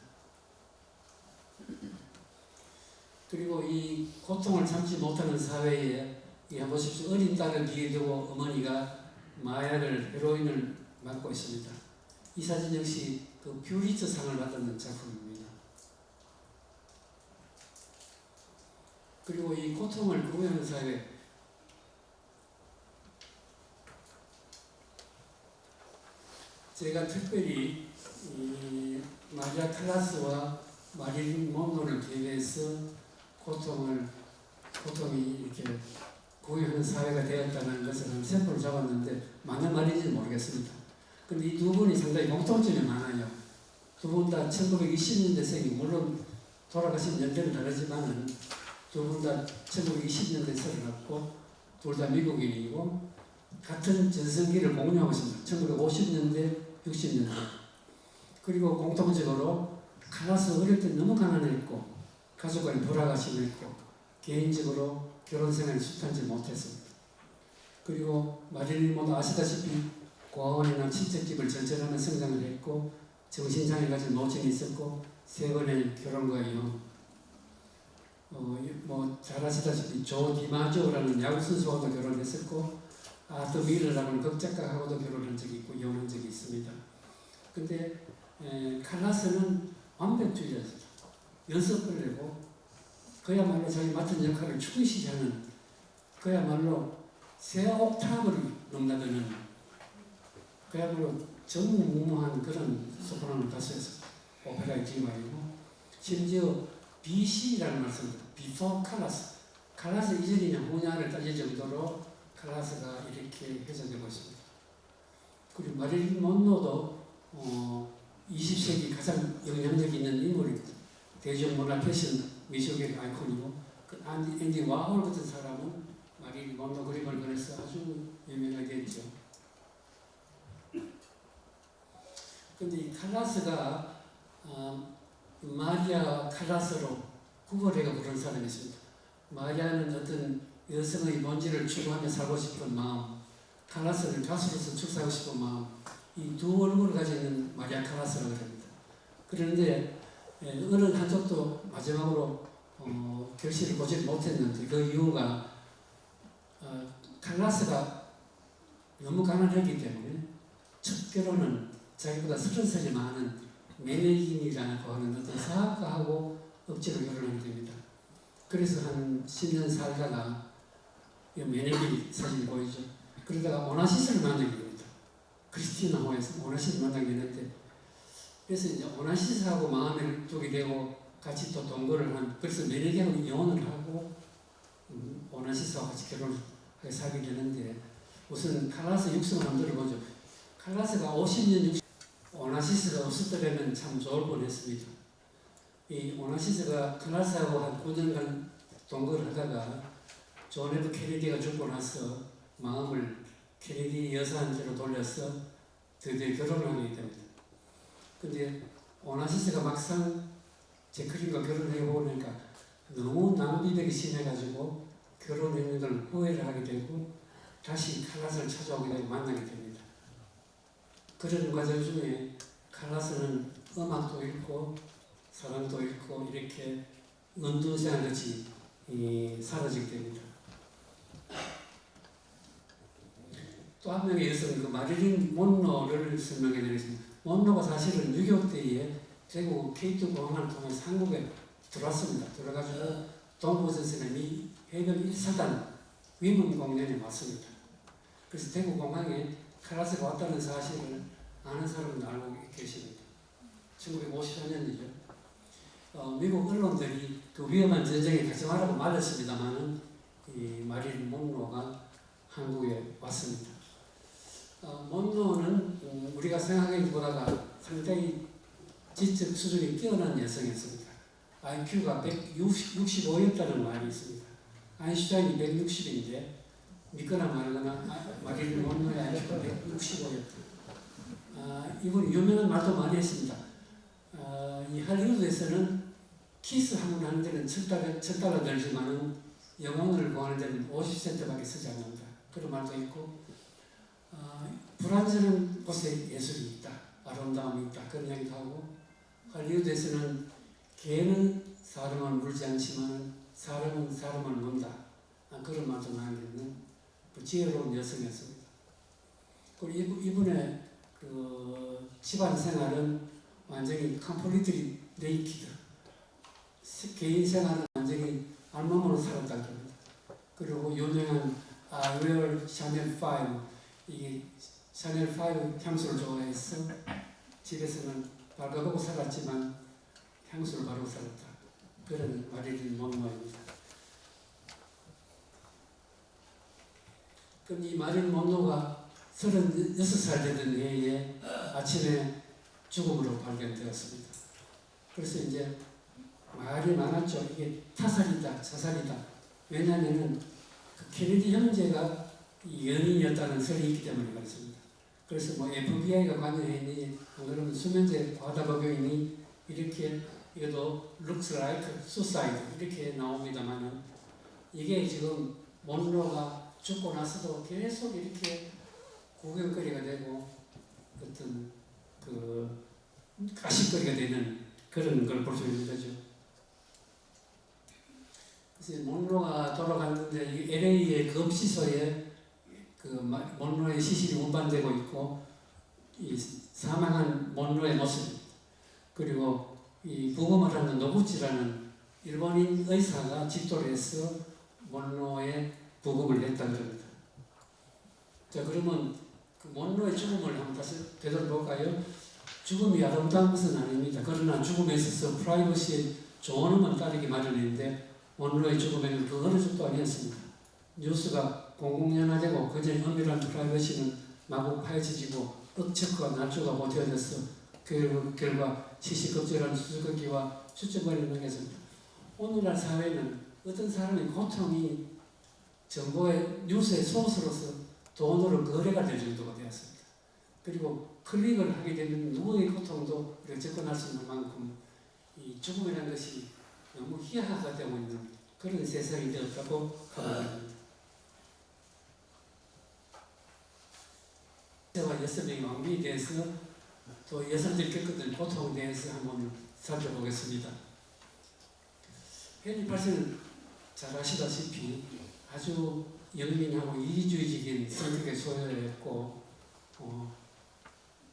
그리고 이 고통을 참지 못하는 사회에 보십시오. 어린 딸을 뒤에 두고 어머니가 마약을, 헤로인을 맞고 있습니다. 이 사진 역시 그 퓨리처 상을 받았는 작품입니다. 그리고 이 고통을 구애하는 사회, 제가 특별히 이 마리아 칼라스와 마릴린 monroe를 기획해서 고통이 이렇게 구애하는 사회가 되었다는 것을 한 샘플을 잡았는데 맞는 말인지는 모르겠습니다. 근데 이 두 분이 상당히 공통점이 많아요. 두 분 다 1920년대생이, 물론 돌아가신 연대는 다르지만은 두 분 다 1920년대에 태어났고 둘 다 미국인이고 같은 전성기를 공유하고 있습니다. 1950년대, 60년대. 그리고 공통적으로 칼라스 어릴 때 너무 가난했고 가족 간에 돌아가시고 있고 개인적으로 결혼 생활이 숱하지 못했습니다. 그리고 마릴린 모두 아시다시피 고아원이나 친척집을 전전하며 성장을 했고 정신장애 가진 모친이 있었고 3번의 결혼과 이혼, 잘 아시다시피 조 디마조라는 야구 선수하고도 결혼했었고 아더 밀러라고 하는 극작가하고도 결혼한 적이 있고 이혼한 적이 있습니다. 근데 칼라스는 완벽주의자였습니다. 연습을 내고 그야말로 자기 맡은 역할을 충실히 하는, 그야말로 세 옥타브를 넘나드는 그야말로 전무후무한 그런 소프라노 가수였습니다. 오페라의 디바이고, 심지어 BC라는 말씀입니다. Before 칼라스. 칼라스 이전이냐 후냐를 따질 정도로 칼라스가 이렇게 회자되고 있습니다. 그리고 마릴린 monroe도 20세기 가장 영향력 있는 인물입니다. 대중문화, 패션, 미술계의 아이콘이고, 그 앤디 와홀 같은 사람은 마릴린 monroe 그림을 그려서 아주 유명하게 했죠. 근데 이 칼라스가 마리아 칼라스로 구걸해가 부른 사람이 있습니다. 마리아는 어떤 여성의 본질을 추구하며 살고 싶은 마음, 칼라스는 가수로서 축사하고 싶은 마음, 이 두 얼굴을 가지고 있는 마리아 칼라스라고 합니다. 그런데 어느 한쪽도 마지막으로 결실을 보지 못했는데 그 이유가 칼라스가 너무 가난했기 때문에 첫 결혼은 자기보다 30살이 많은 메네긴이라고 하는 어떤 사학가하고 억지로 결혼하게 됩니다. 그래서 한 10년 살다가 메네긴 사진이 보이죠. 그러다가 오나시스를 만나게 됩니다. 크리스티나호에서 오나시스를 만나게 되는데, 그래서 이제 오나시스하고 마음을 두게 되고 같이 또 동거를 한, 그래서 메네긴하고 이혼을 하고 오나시스와 같이 결혼을 하게 살게 되는데, 우선 칼라스 육성을 한번 들어보죠. 칼라스가 50년 오나시스가 없었더라면 참 좋을 뻔했습니다. 이 오나시스가 칼라스하고 한 9년간 동거를 하다가 존 F 케네디가 죽고 나서 마음을 케네디 여사한테로 돌려서 드디어 결혼을 하게 됩니다. 근데 오나시스가 막상 제크린과 결혼해 보니까 너무 낭비되기 심해가지고 결혼했는 걸 후회를 하게 되고 다시 칼라스를 찾아오게 되고 만나게 됩니다. 그런 과정 중에 칼라스는 음악도 읽고 사랑도 읽고 이렇게 눈두지한 듯이 사라지게 됩니다. 또 한 명의 여성은 그 마릴린 몬로를 설명해 드리겠습니다. 몬로가 사실은 6.25 때에 대구 케이트 공항을 통해서 한국에 들어왔습니다. 들어가지고 동부전선의 미 해병 1사단 위문 공연에 왔습니다. 그래서 대구 공항에 칼라스가 왔다는 사실을 아는 사람은 알고 계십니다. 1954년이죠. 미국 언론들이 그 위험한 전쟁에 가지 말라고 말렸습니다만은 이 마릴린 몬로가 한국에 왔습니다. 몬로는 우리가 생각하기보다가 상당히 지적 수준이 뛰어난 여성이었습니다. IQ가 165였다는 말이 있습니다. 아인슈타인이 160인데 믿거나 말거나 마릴린 몬로의 IQ가 165였다. 이분 유명한 말도 많이 했습니다. 이 할리우드에서는 키스하고 나는 데는 $1,000 들지만은 영혼을 구하는 데는 50센트밖에 쓰지 않는다. 그런 말도 있고, 불완전한 곳에 예술이 있다, 아름다움이 있다, 그런 이야기도 하고, 할리우드에서는 개는 사람을 물지 않지만 사람은 사람을 문다, 그런 말도 남겨있는 지혜로운 여성이었습니다. 그리고 이분의 그 집안 생활은 완전히 컴플리트리 네이키드, 개인 생활은 완전히 알몸으로 살았다고 합니다. 그리고 유명한 I wear Chanel 5, 이게 샤넬 5 향수를 좋아해서 집에서는 발가보고 살았지만 향수를 바르고 살았다. 그런 마릴린 몬로입니다. 그럼 이 마릴린 몬로가 36살 되던 해에 아침에 죽음으로 발견되었습니다. 그래서 이제 말이 많았죠. 이게 타살이다, 자살이다. 왜냐하면 그 케네디 형제가 연인이었다는 설이 있기 때문에 그렇습니다. 그래서 뭐 FBI가 관여했니, 그러면 수면제 과다 복용이니, 이렇게 이것도 looks like suicide 이렇게 나옵니다만은 이게 지금 몬로가 죽고 나서도 계속 이렇게 구경거리가 되고 어떤 그 가십거리가 되는 그런 걸 볼 수 있는 거죠. 그래서 몬로가 돌아갔는데 이 LA의 검시소에 그 몬로의 시신이 운반되고 있고 이 사망한 몬로의 모습, 그리고 이 부검을 하는 노구치라는 일본인 의사가 집도를 해서 몬로의 부검을 했다는 겁니다. 자, 그러면 그 몬로의 죽음을 한번 다시 되돌아볼까요? 죽음이 아름다운 것은 아닙니다. 그러나 죽음에 있어서 프라이버시에 좋은 따르기 마련인데 몬로의 죽음에는 그 어느 정도 아니었습니다. 뉴스가 공공연화되고 그전에 엄밀한 프라이버시는 마구 파헤쳐지고 억척과 날조가 보태어져서 결과 시시겁절한 수수께끼와 추측거리를 남겼습니다. 오늘날 사회는 어떤 사람의 고통이 정보의 뉴스의 소스로서 돈으로 거래가 될 정도가 되었습니다. 그리고 클릭을 하게 되면 누구의 고통도 우리가 접근할 수 있는 만큼 이 죽음이라는 것이 너무 희화가 되고 있는 그런 세상이 되었다고 생각합니다. 여자와 여성의 왕비에 대해서 또 여성들이 겪었던 고통에 대해서 한번 살펴보겠습니다. 헨리 8세는 잘 아시다시피 아주 영민하고 이기주의적인 성격의 소유였고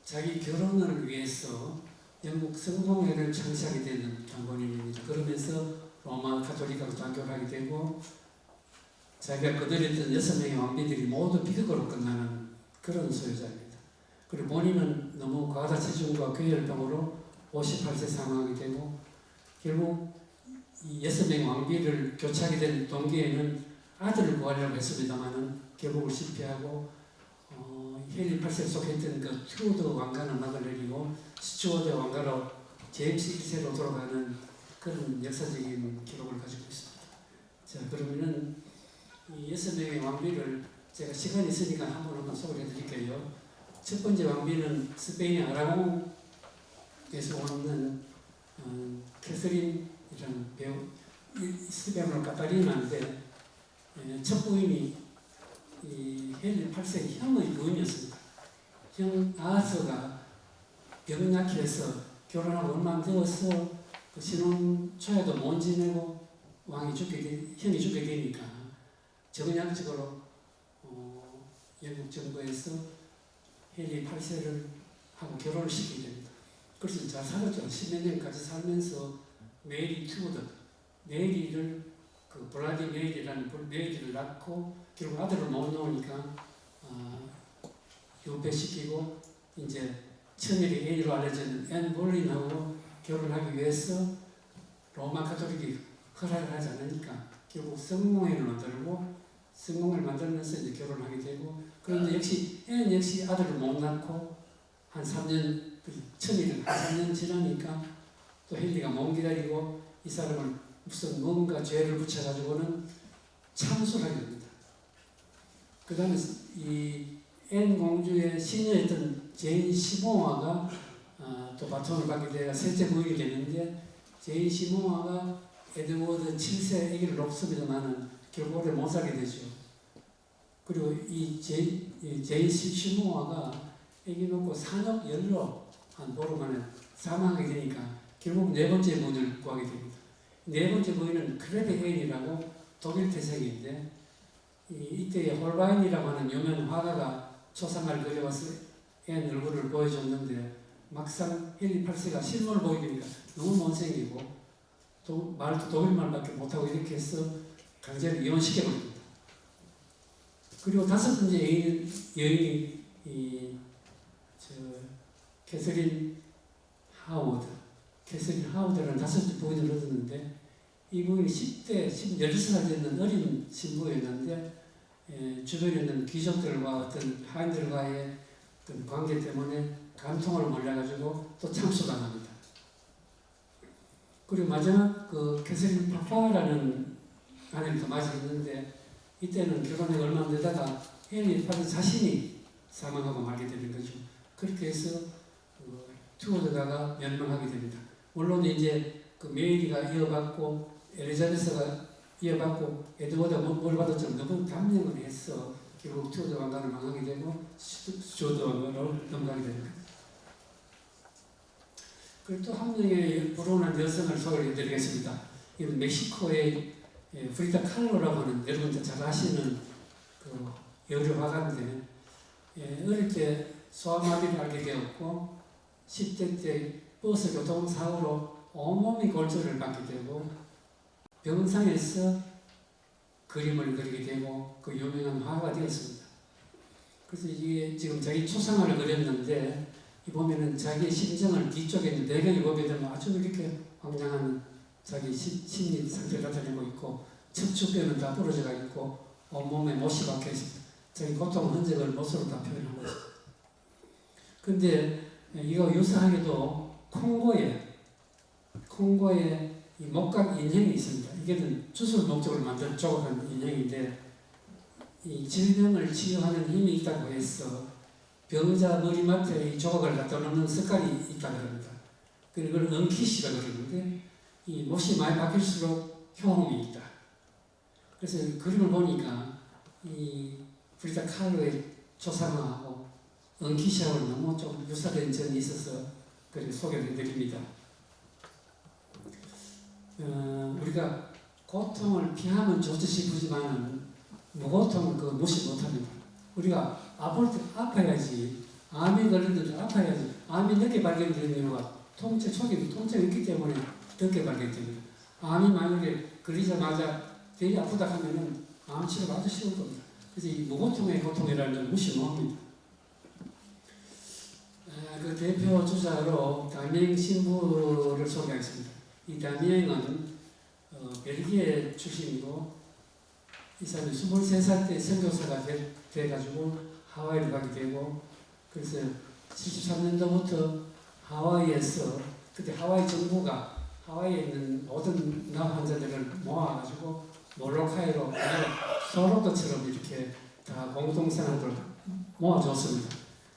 자기 결혼을 위해서 영국 성공회를 창시하게 되는 장본인입니다. 그러면서 로마 가톨릭하고 단교를 하게 되고 자기가 거느렸던 6명의 왕비들이 모두 비극으로 끝나는 그런 소유자입니다. 그리고 본인은 너무 과다 체중과 괴혈병으로 58세 사망하게 되고 결국 이 6명의 왕비를 교체하게 된 동기에는 아들을 구하려고 했습니다마는 결국을 실패하고 헨리 8세에 속했던 그 튜어더 왕가는 막을 내리고 스튜어트 왕가로 제임스 1세로 돌아가는 그런 역사적인 기록을 가지고 있습니다. 자, 그러면은 이 6명의 왕비를 제가 시간이 있으니까 한번 소개해 드릴게요. 첫 번째 왕비는 스페인의 아라곤에서 오는 캐서린이라는 배우, 스페인어로 카타리나인데 첫 부인이 이 헨리 8세 형의 부인이었습니다. 형 아서가 병 약해서 결혼하고 얼마 안 되어서 그 신혼 초에도 못 지내고 형이 죽게 되니까 정약적으로 영국 정부에서 헨리 8세를 하고 결혼을 시키게 됩니다. 그래서 잘 살았죠. 10몇 년까지 살면서 메리 튜어더, 메리를 그 블라디 메리라는 메리를 낳고 결국 아들을 못 낳으니까 유배시키고 이제 천일의 애리로 알려진 앤 볼린하고 결혼하기 위해서 로마 가톨릭이 허락을 하지 않으니까 결국 성공회를 만들고 성공을 만들면서 이제 결혼하게 되고 그런데 역시 앤 역시 아들을 못 낳고 한 3년 천일을 한 3년 지나니까 또 헨리가 못 기다리고 이 사람을 무슨 뭔가 죄를 붙여가지고는 참수하게 됩니다. 그 다음에 이 앤 공주의 시녀였던 제인 시모아가 또 바톤을 받게 되어 셋째 부인이 되는데 제인 시모아가 에드워드 7세 아기를 놓습니다만은 결국 오래 못 살게 되죠. 그리고 이 제인 시모아가 아기 놓고 산업 연로 한 보름 만에 사망하게 되니까 결국 네 번째 부인을 구하게 됩니다. 네 번째 부인은 크레베헤인이라고 독일 태생인데 이때 홀바인이라고 하는 유명한 화가가 초상화를 그려와서 앤 얼굴을 보여줬는데 막상 헨리 8세가 실물을 보이니까 너무 못생기고 말도 독일말밖에 못하고 이렇게 해서 강제로 이혼시켜버립니다. 그리고 다섯 번째 여인이 캐서린 하워드라는 다섯 번째 부인을 얻었는데 이 부인이 10대, 16살 되는 어린 신부였는데 주변에 있는 귀족들과 어떤 하인들과의 어떤 관계 때문에 간통을 몰려가지고 또 참수당합니다. 그리고 마지막 그 캐서린 파파라는 아내를 더 맞이 있는데 이때는 결혼에 얼마 안 되다가 헨리 8세 자신이 사망하고 말게 되는 거죠. 그렇게 해서 튜어드가가 멸망하게 됩니다. 물론 이제 그 메리가 이어받고 엘리자베스가 이어받고 에드워드가 뭘 받았지만 너무 감명을 해서 결국 튜어드 왕가를 망하게 되고 스튜어트 왕가로 넘어가게 됩니다. 그리고 또 한 명의 불운한 여성을 소개해드리겠습니다. 이는 멕시코의 프리다 칼로라고 하는 여러분들 잘 아시는 그 여류 화가인데 어릴 때 소아마비를 앓게 되었고 10대 때 버스 교통사고로 온몸이 골절을 받게 되고 병상에서 그림을 그리게 되고 그 유명한 화가가 되었습니다. 그래서 이게 지금 자기 초상화를 그렸는데 이 보면은 자기의 심정을 뒤쪽에 있는 내경이 보게 되면 아주 이렇게 황량한 자기 심리 상태를 나타내고 있고 척추뼈는 다 부러져가 있고 온몸에 못이 박혀 있습니다. 자기 고통 흔적을 못으로 다 표현하고 있습니다. 근데 이거 유사하게도 콩고에 이 목각 인형이 있습니다. 이게는 주술 목적으로 만든 조각한 인형인데 이 질병을 치유하는 힘이 있다고 해서 병자 머리맡에 이 조각을 갖다 놓는 습관이 있다고 합니다. 그걸 엉키시라고 그러는데 이 못이 많이 박힐수록 효험이 있다. 그래서 그림을 보니까 이 프리다 칼로의 초상화하고 엉키시하고 너무 좀 유사된 점이 있어서 그렇게 소개를 해드립니다. 우리가 고통을 피하면 좋듯이 보지만 무고통은 그 무시 못합니다. 우리가 아플 때 아파야지, 암이 걸렸는데 아파야지, 암이 늦게 발견되는 이유가 통증, 초기 통증이 있기 때문에 늦게 발견됩니다. 암이 만약에 걸리자마자 되게 아프다 하면은 암 치료가 아주 쉬울 겁니다. 그래서 이 무고통의 고통이라는 걸 무시 못합니다. 그 대표 주자로 다미엥 신부를 소개하겠습니다. 이 다미엥은 벨기에 출신이고 이 사람이 23살 때 선교사가 돼가지고 하와이를 가게 되고 그래서 73년도부터 하와이에서 그때 하와이 정부가 하와이에 있는 모든 납 환자들을 모아가지고 몰로카이로 소로도처럼 이렇게 다 공동생활을 모아줬습니다.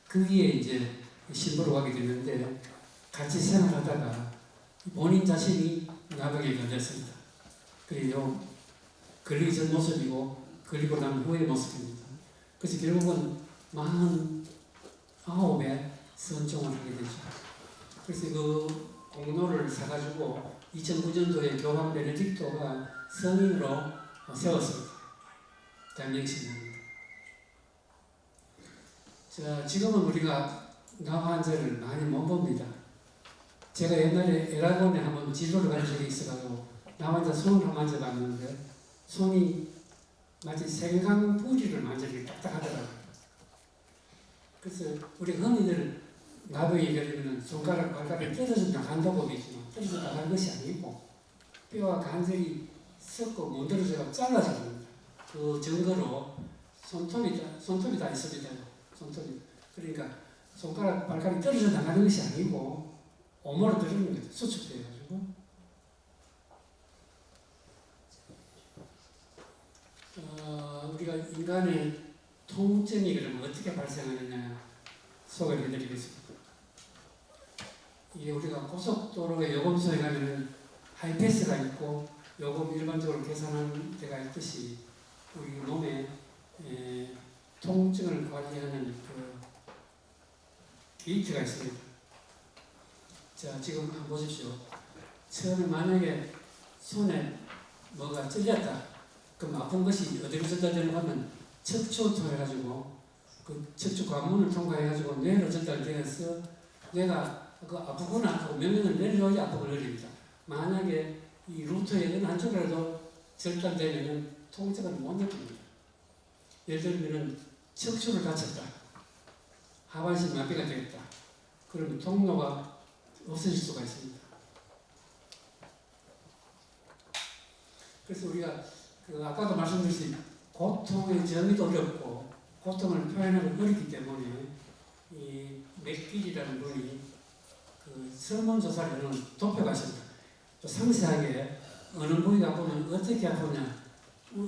거기에 이제 신부로 가게 됐는데 같이 생활하다가 본인 자신이 나병에 걸렸습니다. 그리고 걸리기 전 모습이고 걸리고 난 후의 모습입니다. 그래서 결국은 49에 선종을 하게 되죠. 그래서 그 공로를 사가지고 2009년도에 교황 베네딕토가 성인으로 세웠습니다. 담임신입니다. 자, 지금은 우리가 납 환자를 많이 못 봅니다. 제가 옛날에 에라곤에 한번 진료를 간 적이 있어가지고 납 환자 손을 만져봤는데 손이 마치 생강 뿌리를 만지기 딱딱하더라고요. 그래서 우리 흔히들 나병이 걸리면 손가락, 발가락이 뜯어진다 한다고 있지만 뜯어진다 하는 것이 아니고 뼈와 관절이 썩고 문드러져서 잘라집니다. 그 증거로 손톱이 다 있습니다. 손톱이. 그러니까 손가락, 발가락이 떨어져 나가는 것이 아니고 오모로 떨어지는 거죠. 수축돼가지고. 우리가 인간의 통증이 그러면 어떻게 발생하느냐 소개를 해드리겠습니다. 이게 우리가 고속도로의 요금소에 가면 하이패스가 있고 요금 일반적으로 계산하는 데가 있듯이 우리 몸에 통증을 관리하는 그 게이트가 있습니다. 자, 지금 한번 보십시오. 처음에 만약에 손에 뭐가 찔렸다. 그럼 아픈 것이 어디로 전달되는가 하면 척추를 통해가지고 그 척추 관문을 통과해가지고 뇌로 전달되어서 뇌가 그 아프구나 하고 명령을 내려줘야 압박을 내립니다. 만약에 이 루트의 어느 한쪽이라도 절단되면 통증을 못 느낍니다. 예를 들면 척추를 다쳤다. 하반신 마비가 되었다. 그러면 통로가 없어질 수가 있습니다. 그래서 우리가 아까도 말씀드렸듯이 고통의 정의도 어렵고 고통을 표현하기 어렵기 때문에 이 맥길이라는 분이 그 설문조사를 하는 도표가 있습니다. 또 상세하게 어느 부위가 아프면 어떻게 아프냐,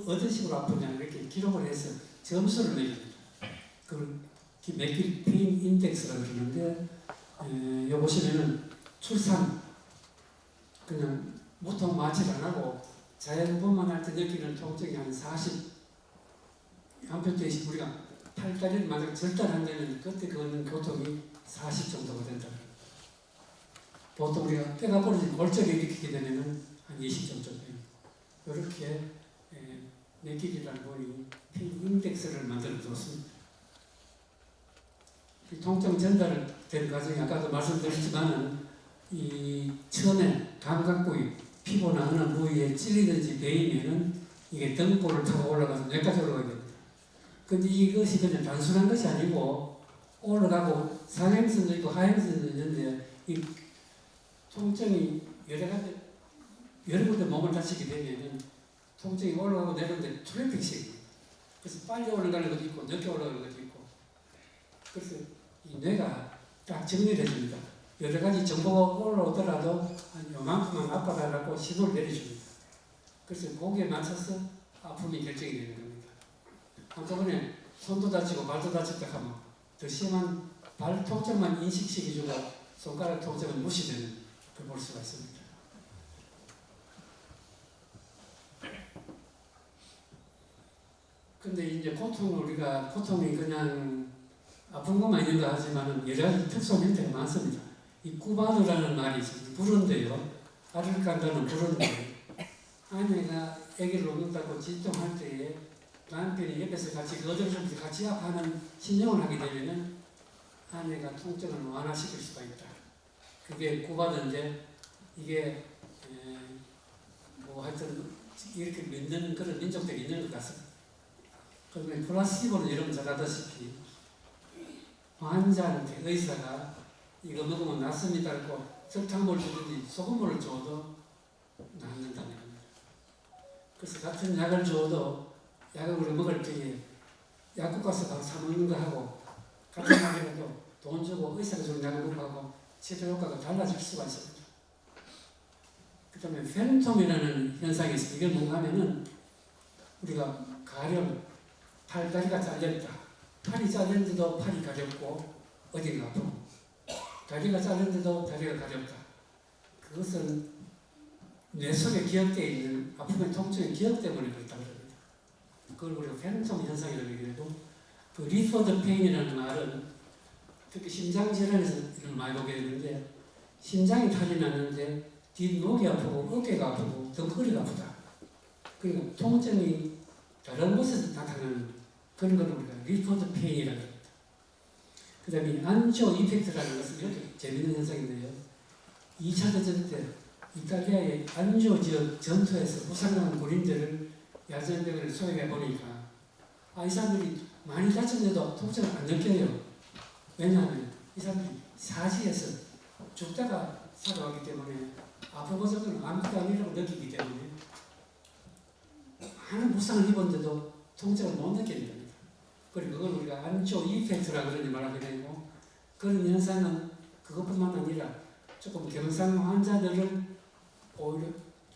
어떤 식으로 아프냐 이렇게 기록을 해서 점수를 매깁니다. 그걸 맥길 페인 인덱스라고 그러는데 여기 보시면은 출산 그냥 무통 마취를 안 하고 자연분만 할 때 느끼는 통증이 한 40, 한편에 우리가 팔다리를 만약 절단한다면 그때 그거는 고통이 40 정도가 된다. 보통 우리가 뼈가 부러진 골절을 일으키게 되면 한 20 정도 됩니다. 이렇게 맥길이라는 분이 인덱스를 만들어 뒀습니다. 이 통증 전달된 과정이 아까도 말씀드렸지만은 이 처음에 감각 부위, 피부나 어느 부위에 찔리든지 베이면은 이게 등골을 타고 올라가서 뇌까지 올라가게 됩니다. 근데 이것이 그냥 단순한 것이 아니고 올라가고 상행선도 있고 하행선도 있는데 이 통증이 여러 군데 몸을 다치게 되면은 통증이 올라가고 내려오는데 트래픽식입니다. 그래서 빨리 올라가는 것도 있고 늦게 올라가는 것도 있고 그래서 이 뇌가 딱 정리를 해줍니다. 여러 가지 정보가 올라오더라도 한 요만큼만 아파달라고 신호를 내려줍니다. 그래서 거기에 맞춰서 아픔이 결정이 되는 겁니다. 한꺼번에 손도 다치고 발도 다쳤다 하면 더 심한 발 통증만 인식시켜주고 손가락 통증은 무시되는 걸 볼 수가 있습니다. 근데 이제 고통이 그냥 아픈 것만 있는가 하지만 여러 가지 특수 형태가 많습니다. 이 꾸바누라는 말이 있습니다. 불은데요. 알을 깐다는 불은데 아내가 아기를 놓는다고 진통할 때에 남편이 옆에서 같이 거들면서 같이 아파하는 신용을 하게 되면은 아내가 통증을 완화시킬 수가 있다. 그게 구바든지 이게 뭐 하여튼 이렇게 믿는 그런 민족들이 있는 것 같습니다. 그런데 플라시보는 여러분 잘 알다시피 환자한테 의사가 이거 먹으면 낫습니다 하고 설탕물을 주든지 소금물을 줘도 낫는다는 겁니다. 그래서 같은 약을 줘도 약을 우리 먹을 때에 약국 가서 바로 사 먹는 거 하고 같은 약이라도 돈 주고 의사가 주는 약을 먹고 하고 치료 효과가 달라질 수가 있습니다. 그 다음에 팬톰이라는 현상이 있습니다. 이게 뭔가 하면은 우리가 가령 팔다리가 잘렸다. 팔이 잘렸는데도 팔이 가렵고 어디가 아프고 다리가 잘렸는데도 다리가 가렵다. 그것은 뇌 속에 기억되어 있는 아픔의 통증의 기억 때문에 그렇다고 합니다. 그걸 우리가 팬톰 현상이라고 얘기해도 그 리퍼드 페인이라는 말은 특히 심장 질환에서 이걸 많이 보게 되는데 심장이 탈이 나는데 뒷목이 아프고 어깨가 아프고 등허리가 아프다. 그리고 통증이 다른 곳에서 나타나는 그런 걸 우리가 리퍼드 페인이라고 합니다. 그 다음에 안지오 이펙트라는 것은 이렇게 재밌는 현상인데요. 2차 대전 때 이탈리아의 안지오 지역 전투에서 부상당한 군인들을 야전병원에 소행해 보니까 이 사람들이 많이 다쳤는데도 통증을 안 느껴요. 왜냐하면 이 사람들이 사지에서 죽다가 살아가기 때문에 아픈 것 정도는 아무것도 아니라고 느끼기 때문에 많은 부상을 입었는데도 통증을 못 느끼는 겁니다. 그리고 그걸 우리가 안지오 이펙트라고 그러니 말하게 되고 그런 현상은 그것뿐만 아니라 조금 경상 환자들을 오히려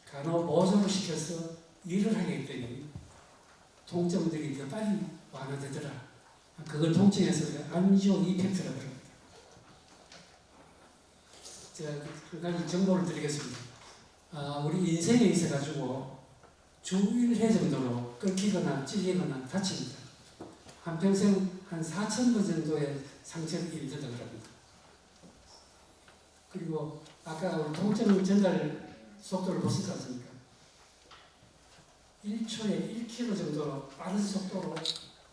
간호보조를 시켜서 일을 하게 했더니 통증들이 더 빨리 완화되더라. 그걸 통증에서 우리가 안지오 이펙트라고 합니다. 제가 한 가지 정보를 드리겠습니다. 우리 인생에 있어가지고 주 1회 정도로 끊기거나 찔리거나 다칩니다. 한평생 한 4,000번 정도의 상처를 입는다고 합니다. 그리고 아까 우리 통증 전달 속도를 보실 것 같습니까? 1초에 1km 정도로 빠른 속도로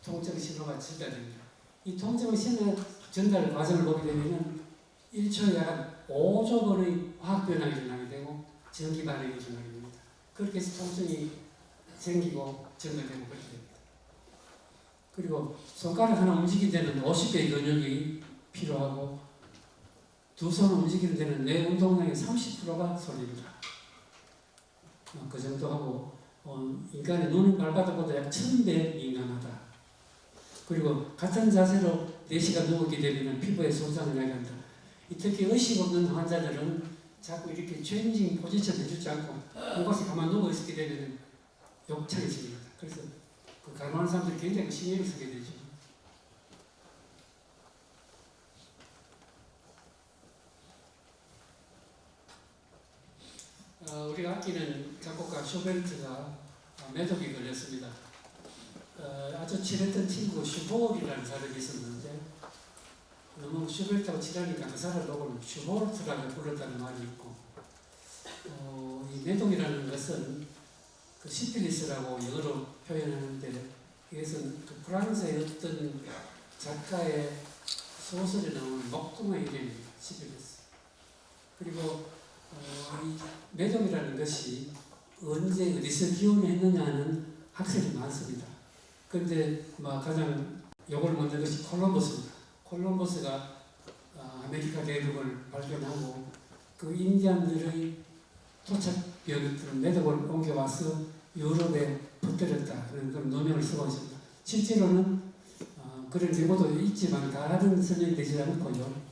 통증 신호가 전달됩니다. 이 통증 신호 전달 과정을 보게 되면 1초에 약 5조 번의 화학 변화가 일어나게 되고 전기 반응이 일어나게 됩니다. 그렇게 해서 통증이 생기고 전달되고 그렇게 됩니다. 그리고 손가락 하나 움직이는 데는 50개의 근육이 필요하고 두 손을 움직이는 데는 뇌 운동량의 30%가 소립니다. 그 정도 하고 인간의 눈은 발바닥보다 약 1000배 민감하다. 그리고 같은 자세로 4시간 누우게 되면 피부에 손상을 야기한다. 특히 의식 없는 환자들은 자꾸 이렇게 체인징 포지션 해주지 않고 한 곳에 가만 누워 있게 되면 욕창해집니다. 그래서 그 간호하는 사람들이 굉장히 신경을 쓰게 되죠. 우리가 아끼는 작곡가 슈베르트가 매독이 걸렸습니다. 아주 친했던 친구 슈볼이라는 사람이 있었는데 너무 슈베르트하고 친하니까 그 사람을 슈볼트라고 불렀다는 말이 있고 이 매독이라는 것은 그 시필리스라고 영어로 표현하는데 이것은 그 프랑스의 어떤 작가의 소설에 나오는 목동의 이름입니다. 시필리스. 그리고 이 매독이라는 것이 언제 어디서 기원했느냐는 학설이 많습니다. 그런데 가장 요걸 만든 것이 콜럼버스입니다. 콜럼버스가 아메리카 대륙을 발견하고 그 인디안들의 토착병들을 매독을 옮겨와서 유럽에 퍼뜨렸다. 그런 논문을 쓰고 있습니다. 실제로는 그런 정보도 있지만 다른 설명이 되지 않고요.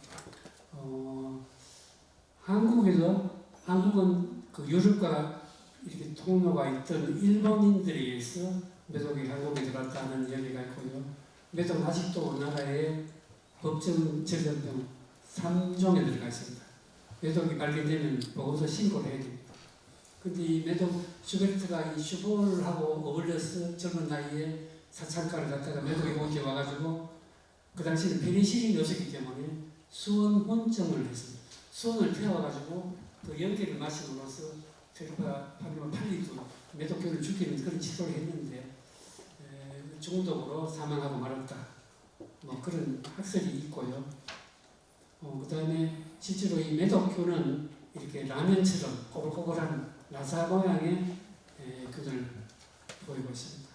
한국은 그 유럽과 이렇게 통로가 있던 일본인들에 의해서 매독이 한국에 들어왔다는 이야기가 있고요. 매독은 아직도 우리나라에 법정 적용된 3종에 들어가 있습니다. 매독이 발견되면 보고서 신고를 해야 됩니다. 근데 이 매독 슈베르트가 이 슈볼하고 어울려서 젊은 나이에 사창가를 갖다가 매독에 옮겨와가지고 그 당시에는 페니실린이 없었기 때문에 수원훈증을 했습니다. 수원을 태워가지고 그 연기를 마심으로써 폐가 팔리도 매독균을 죽이는 그런 치료를 했는데 중독으로 사망하고 말았다. 뭐 그런 학설이 있고요. 그다음에 실제로 이 매독균은 이렇게 라면처럼 꼬불꼬불한 나사 모양의 균을 보이고 있습니다.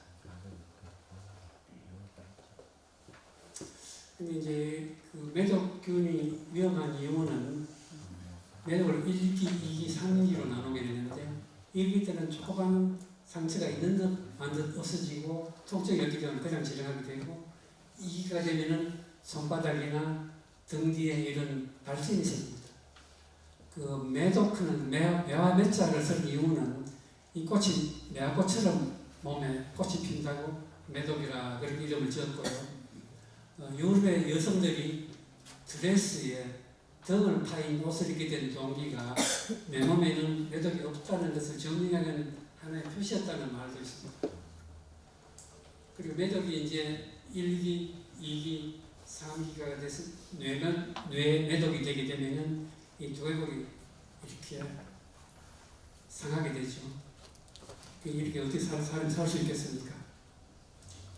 근데 이제 그 매독균이 위험한 이유는 매독을 1기, 2기, 3기로 나누게 되는데 1기 때는 조그만 상처가 있는 듯 안 듯 없어지고 통증이 없기 때문에 그냥 진행하게 되고 2기가 되면은 손바닥이나 등 뒤에 이런 발진이 생깁니다. 그 매독균은 매화 매자를 쓴 이유는 이 꽃이 매화꽃처럼 몸에 꽃이 핀다고 매독이라 그렇게 이름을 지었고요. 유럽의 여성들이 드레스에 덩을 파인 옷을 입게 된 동기가 내 몸에는 매독이 없다는 것을 증명하는 하나의 표시였다는 말도 있습니다. 그리고 매독이 이제 1기, 2기, 3기가 돼서 뇌 매독이 되게 되면은 이 두개골이 이렇게 상하게 되죠. 이렇게 어떻게 사람이 살 수 있겠습니까?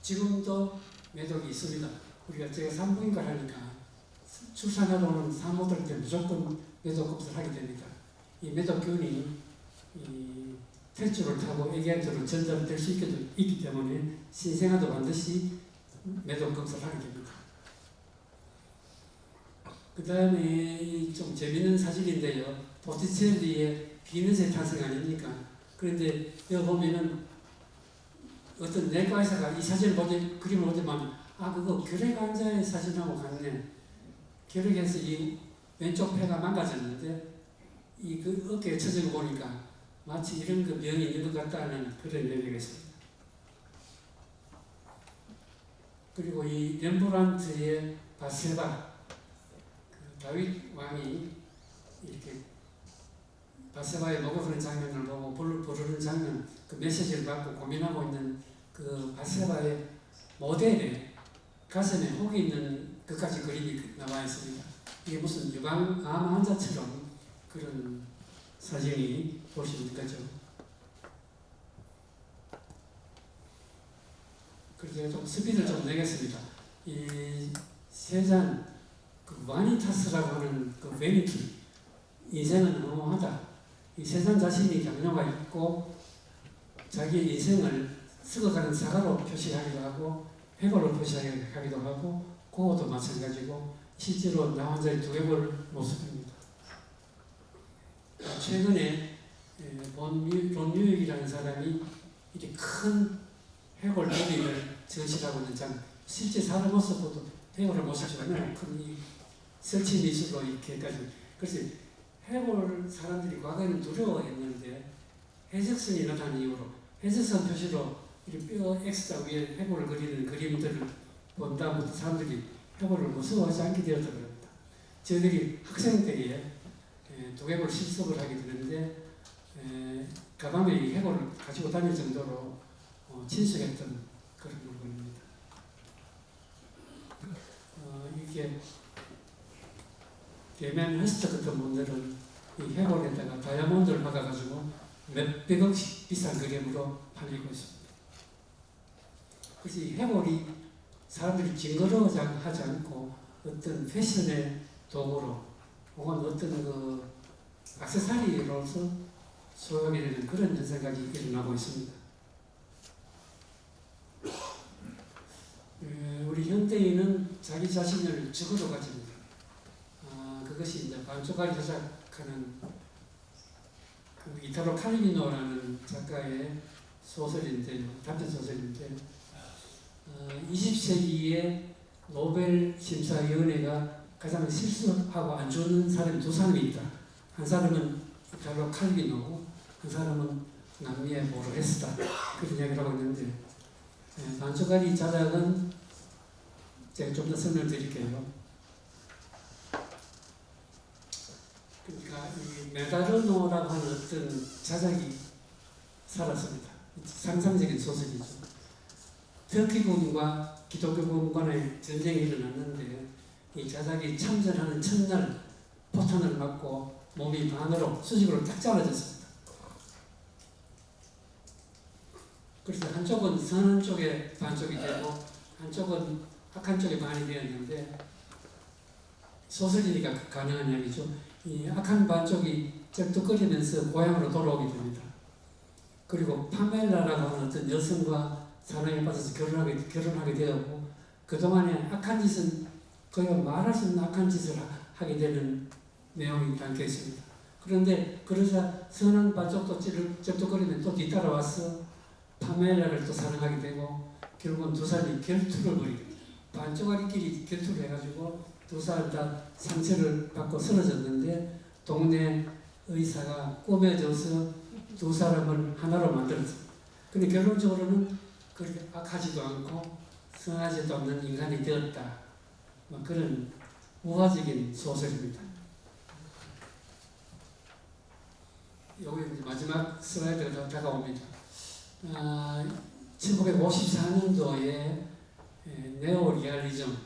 지금도 매독이 있습니다. 우리가 제가 산부인과 하니까 출산하러 오는 산모들한테 무조건 매독 검사를 하게 됩니다. 이 매독균이 이 탯줄을 타고 애기한테로 전달될 수 있기 때문에 신생아도 반드시 매독 검사를 하게 됩니다. 그 다음에 좀 재밌는 사실인데요. 보티첼리의 비너스의 탄생 아닙니까? 그런데 여기 보면은 어떤 내과 의사가 이 사진을 그림을 보지만 그거 결핵 환자의 사진하고 같네. 결핵해서 이 왼쪽 폐가 망가졌는데 이 그 어깨에 처진 거 보니까 마치 이런 그 병이 있는 것 같다는 그런 얘기가 있습니다. 그리고 이 렘브란트의 바세바, 다윗 왕이 이렇게 바세바의 목을 부르는 장면을 보고 부르는 장면, 그 메시지를 받고 고민하고 있는 그 바세바의 모델에 가슴에 혹이 있는 것까지 그림이 나와 있습니다. 이게 무슨 유방암 환자처럼 그런 사진이 볼 수 있는 거죠. 그래서 제가 좀 스피드를 좀 내겠습니다. 이 세잔 그 바니타스라고 하는 그 베니티, 인생은 어마어마하다. 이 세상 자신이 경로가 있고 자기의 인생을 썩어가는 사과로 표시하기도 하고 회고로 표시하기도 하고 그것도 마찬가지고 실제로 나 혼자의 두개골 모습입니다. 최근에 론 뉴욕이라는 사람이 이렇게 큰 회골 무늬를 전시하고 있는 장, 실제 사람 모습보다 회골의 모습이 얼마나 큰 이 설치 미술로 이렇게까지. 그래서 회골 사람들이 과거에는 두려워했는데 해적선이 나타난 이후로 해적선 표시로 이렇게 뼈 X자 위에 회골을 그리는 그림들을 본 다음부터 사람들이 회골을 무서워하지 않게 되었다고 합니다. 저희들이 학생 때에 두개골 실습을 하게 되는데 가방에 이 회골을 가지고 다닐 정도로 친숙했던 그런 물건입니다. 이게 개면 허스트 같은 분들은 이 회골에다가 다이아몬드를 박아가지고 몇백억씩 비싼 그림으로 팔리고 있습니다. 그래서 이 회골이 사람들이 징그러워하지 않고 어떤 패션의 도구로 혹은 어떤 그 액세서리로서 소용이 되는 그런 현상까지 일어나고 있습니다. 우리 현대인은 자기 자신을 적으로 가집니다. 그것이 이제 반쪽짜리 조작하는 그 이탈로 칼비노라는 작가의 소설인데요, 단편 소설인데 20세기에 노벨 심사위원회가 가장 실수하고 안 좋은 사람이 두 사람이 있다. 한 사람은 이탈로 칼비노고 한 사람은 남미의 보르헤스다. 그런 이야기를 하고 있는데 반쪽짜리 자작은 제가 좀 더 설명드릴게요. 그러니까 이 메다르노라고 하는 어떤 자작이 살았습니다. 상상적인 소설이죠. 터키군과 기독교군 간의 전쟁이 일어났는데 이 자작이 참전하는 첫날 포탄을 맞고 몸이 반으로 수직으로 딱 잘라졌습니다. 그래서 한쪽은 선한 쪽에 반쪽이 되고 한쪽은 악한 쪽에 반이 되었는데 소설이니까 가능한 얘기죠. 이 악한 반쪽이 쩍뚝거리면서 고향으로 돌아오게 됩니다. 그리고 파멜라라고 하는 어떤 여성과 사랑에 빠져서 결혼하게 되었고 그동안에 악한 짓은 그가 말할 수 없는 악한 짓을 하게 되는 내용이 담겨 있습니다. 그런데 그러자 선한 반쪽도 쩍뚝거리면 또 뒤따라와서 파멜라를 또 사랑하게 되고 결국은 두 사람이 결투를 벌이게 됩니다. 반쪽아리끼리 결투를 해가지고 두 사람 다 상처를 받고 쓰러졌는데 동네 의사가 꾸며줘서 두 사람을 하나로 만들었습니다. 근데 결론적으로는 그렇게 악하지도 않고 선하지도 않는 인간이 되었다. 그런 우화적인 소설입니다. 여기 이제 마지막 슬라이드가 다가옵니다. 1954년도에 네오리알리즘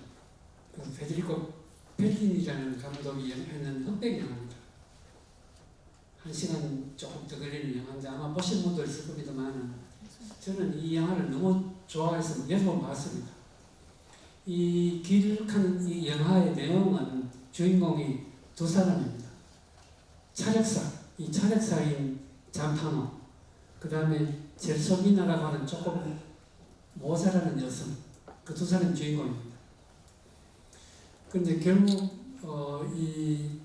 페데리코 펠린이라는 감독이 했는 흑백 영화입니다. 1시간 조금 더 걸리는 영화인데 아마 보신 분도 있을 겁니다만 저는 이 영화를 너무 좋아해서 여러 번 봤습니다. 이 길쭉한 이 영화의 내용은 주인공이 두 사람입니다. 이 차력사인 잔파노, 그 다음에 젤소미나라고 하는 조금 모자라는 여성, 그 두 사람이 주인공입니다. 그런데 결국 이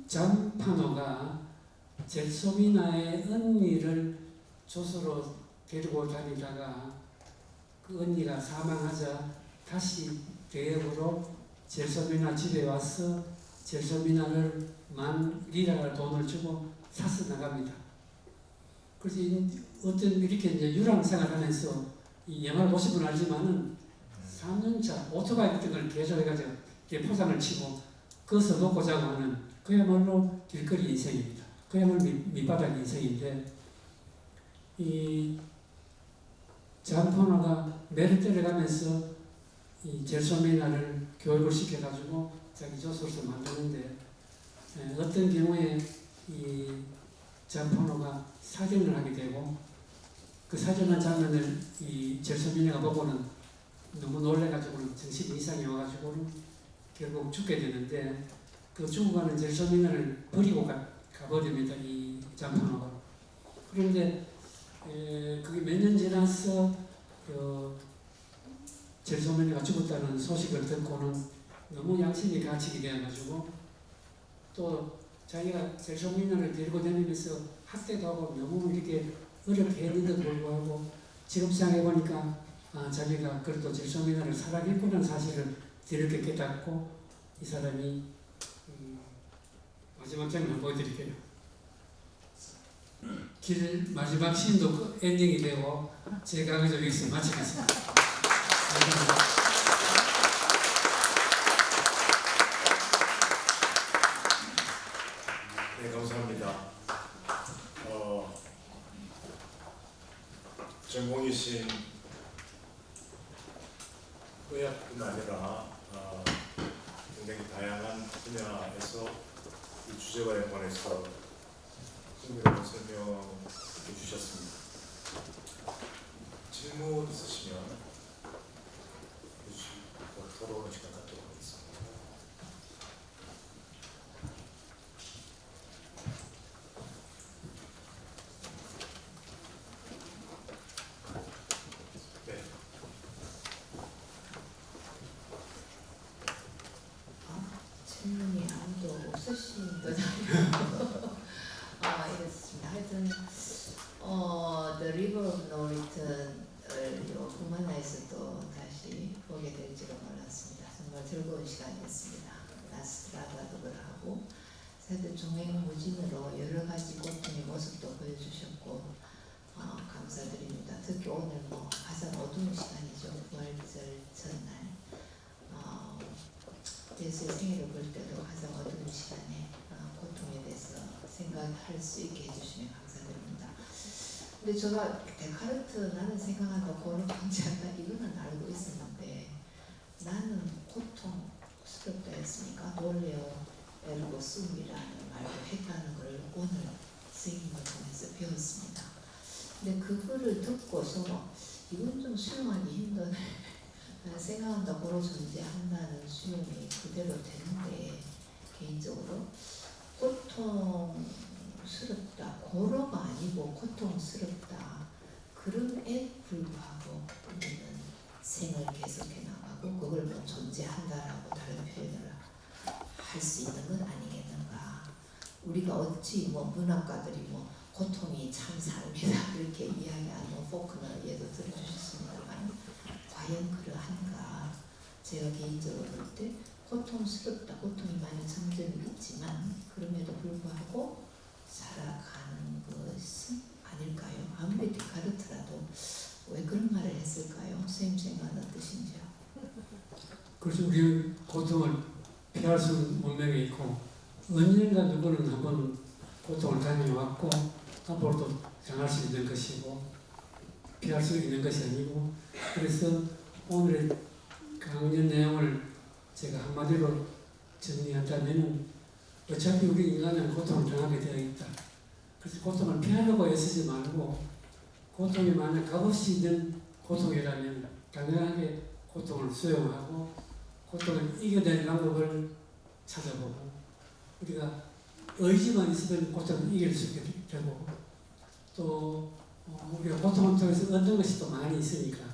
잔파노가 젤소미나의 언니를 조수로 데리고 다니다가 그 언니가 사망하자 다시 대역으로 젤소미나 집에 와서 젤소미나를 10,000리라 돈을 주고 사서 나갑니다. 그래서 어떤 이렇게 이제 유랑생활하면서 이 영화를 보신 분 알지만은 3년차 오토바이 같은 걸 개조해가지고 포장을 치고 그것을 놓고 자고 하는 그야말로 길거리 인생입니다. 그야말로 밑바닥 인생인데 이 잔포노가 매를 때려가면서 이 젤소미나를 교육을 시켜가지고 자기 조수로서 만드는데 어떤 경우에 이 잔포노가 사진을 하게 되고 그 사진한 장면을 이 젤소미나가 보고는 너무 놀래가지고는 정신이 이상이 와가지고는 결국 죽게 되는데 그 죽어가는 젤소미나를 버리고 가버립니다. 이 잔포노가. 그런데 그게 몇 년 지나서 젤소미나가 죽었다는 소식을 듣고는 너무 양심이 갇히게 되어가지고 또 자기가 젤소미나를 데리고 다니면서 학대도 하고 너무 이렇게 어렵게 했는데도 불구하고 지금 생각해보니까 자기가 그래도 젤소미나를 사랑했구나 사실을 뒤늦게 깨닫고 이 사람이 마지막 장면을 보여드릴게요. 길 마지막 씬도 엔딩이 되고 제 강의를 여기서 마치겠습니다. 감사합니다. 네, 감사합니다. 전공이신 의학뿐 아니라 굉장히 다양한 분야에서 이 주제와 연관해서 흥미로운 설명해 주셨습니다. 질문 있으시면 해주시고 토론 시간 갖도록 하겠습니다. 네. 질문이 아무도 없으신 거잖아요. 이렇습니다. 하여튼 The River of No Return을 구만나에서도 다시 보게 될지도 몰랐습니다. 정말 즐거운 시간이었습니다. 라스트라바독을 하고 사실 종횡무진으로 여러 가지 고통의 모습도 보여주셨고 감사드립니다. 특히 오늘 가장 어두운 시간이죠. 부활절 전날 예수의 생일을 볼 때도 가장 어두운 시간에 고통에 대해서 생각할 수 있게 해주시면 감사드립니다. 근데 제가 데카르트 나는 생각한다 고로 방지한다 이거는 알고 있었는데 나는 고통스럽다 했으니까 놀래요 에르고 숨이라는 말도 했다는 걸 오늘 선생님을 통해서 배웠습니다. 근데 그거를 듣고서 이건 좀 수용하기 힘드네. 생각한다 고로 존재한다는 수용이 그대로 되는데 개인적으로 고통스럽다 고로가 아니고 고통스럽다 그럼에 불구하고 우리는 생을 계속해 나가고 그걸 뭐 존재한다라고 다른 표현을 할 수 있는 건 아니겠는가. 우리가 어찌 뭐 문학가들이 뭐 고통이 참 삶이다 이렇게 이야기하는 뭐 포크너 예도 들어주셨습니다만 과연 그러한가. 제가 개인적으로 볼 때 고통스럽다 고통이 많은 장점이 있지만 그럼에도 불구하고 살아가는 것은 아닐까요? 아무리 데카르트라도 왜 그런 말을 했을까요? 선생님 생각은 어떠신지요? 그래서 우리는 고통을 피할 수는 문명에 있고 언젠가 누구는 한번 고통을 당해왔고 앞으로도 당할 수 있는 것이고 피할 수 있는 것이 아니고 그래서 오늘의 강연 내용을 제가 한마디로 정리한다면 어차피 우리 인간은 고통을 당하게 되어 있다. 그래서 고통을 피하려고 애쓰지 말고 고통이 만약 값없이 있는 고통이라면 당연하게 고통을 수용하고 고통을 이겨낼 방법을 찾아보고 우리가 의지만 있으면 고통을 이길 수 있게 되고 또 우리가 고통을 통해서 얻는 것이 또 많이 있으니까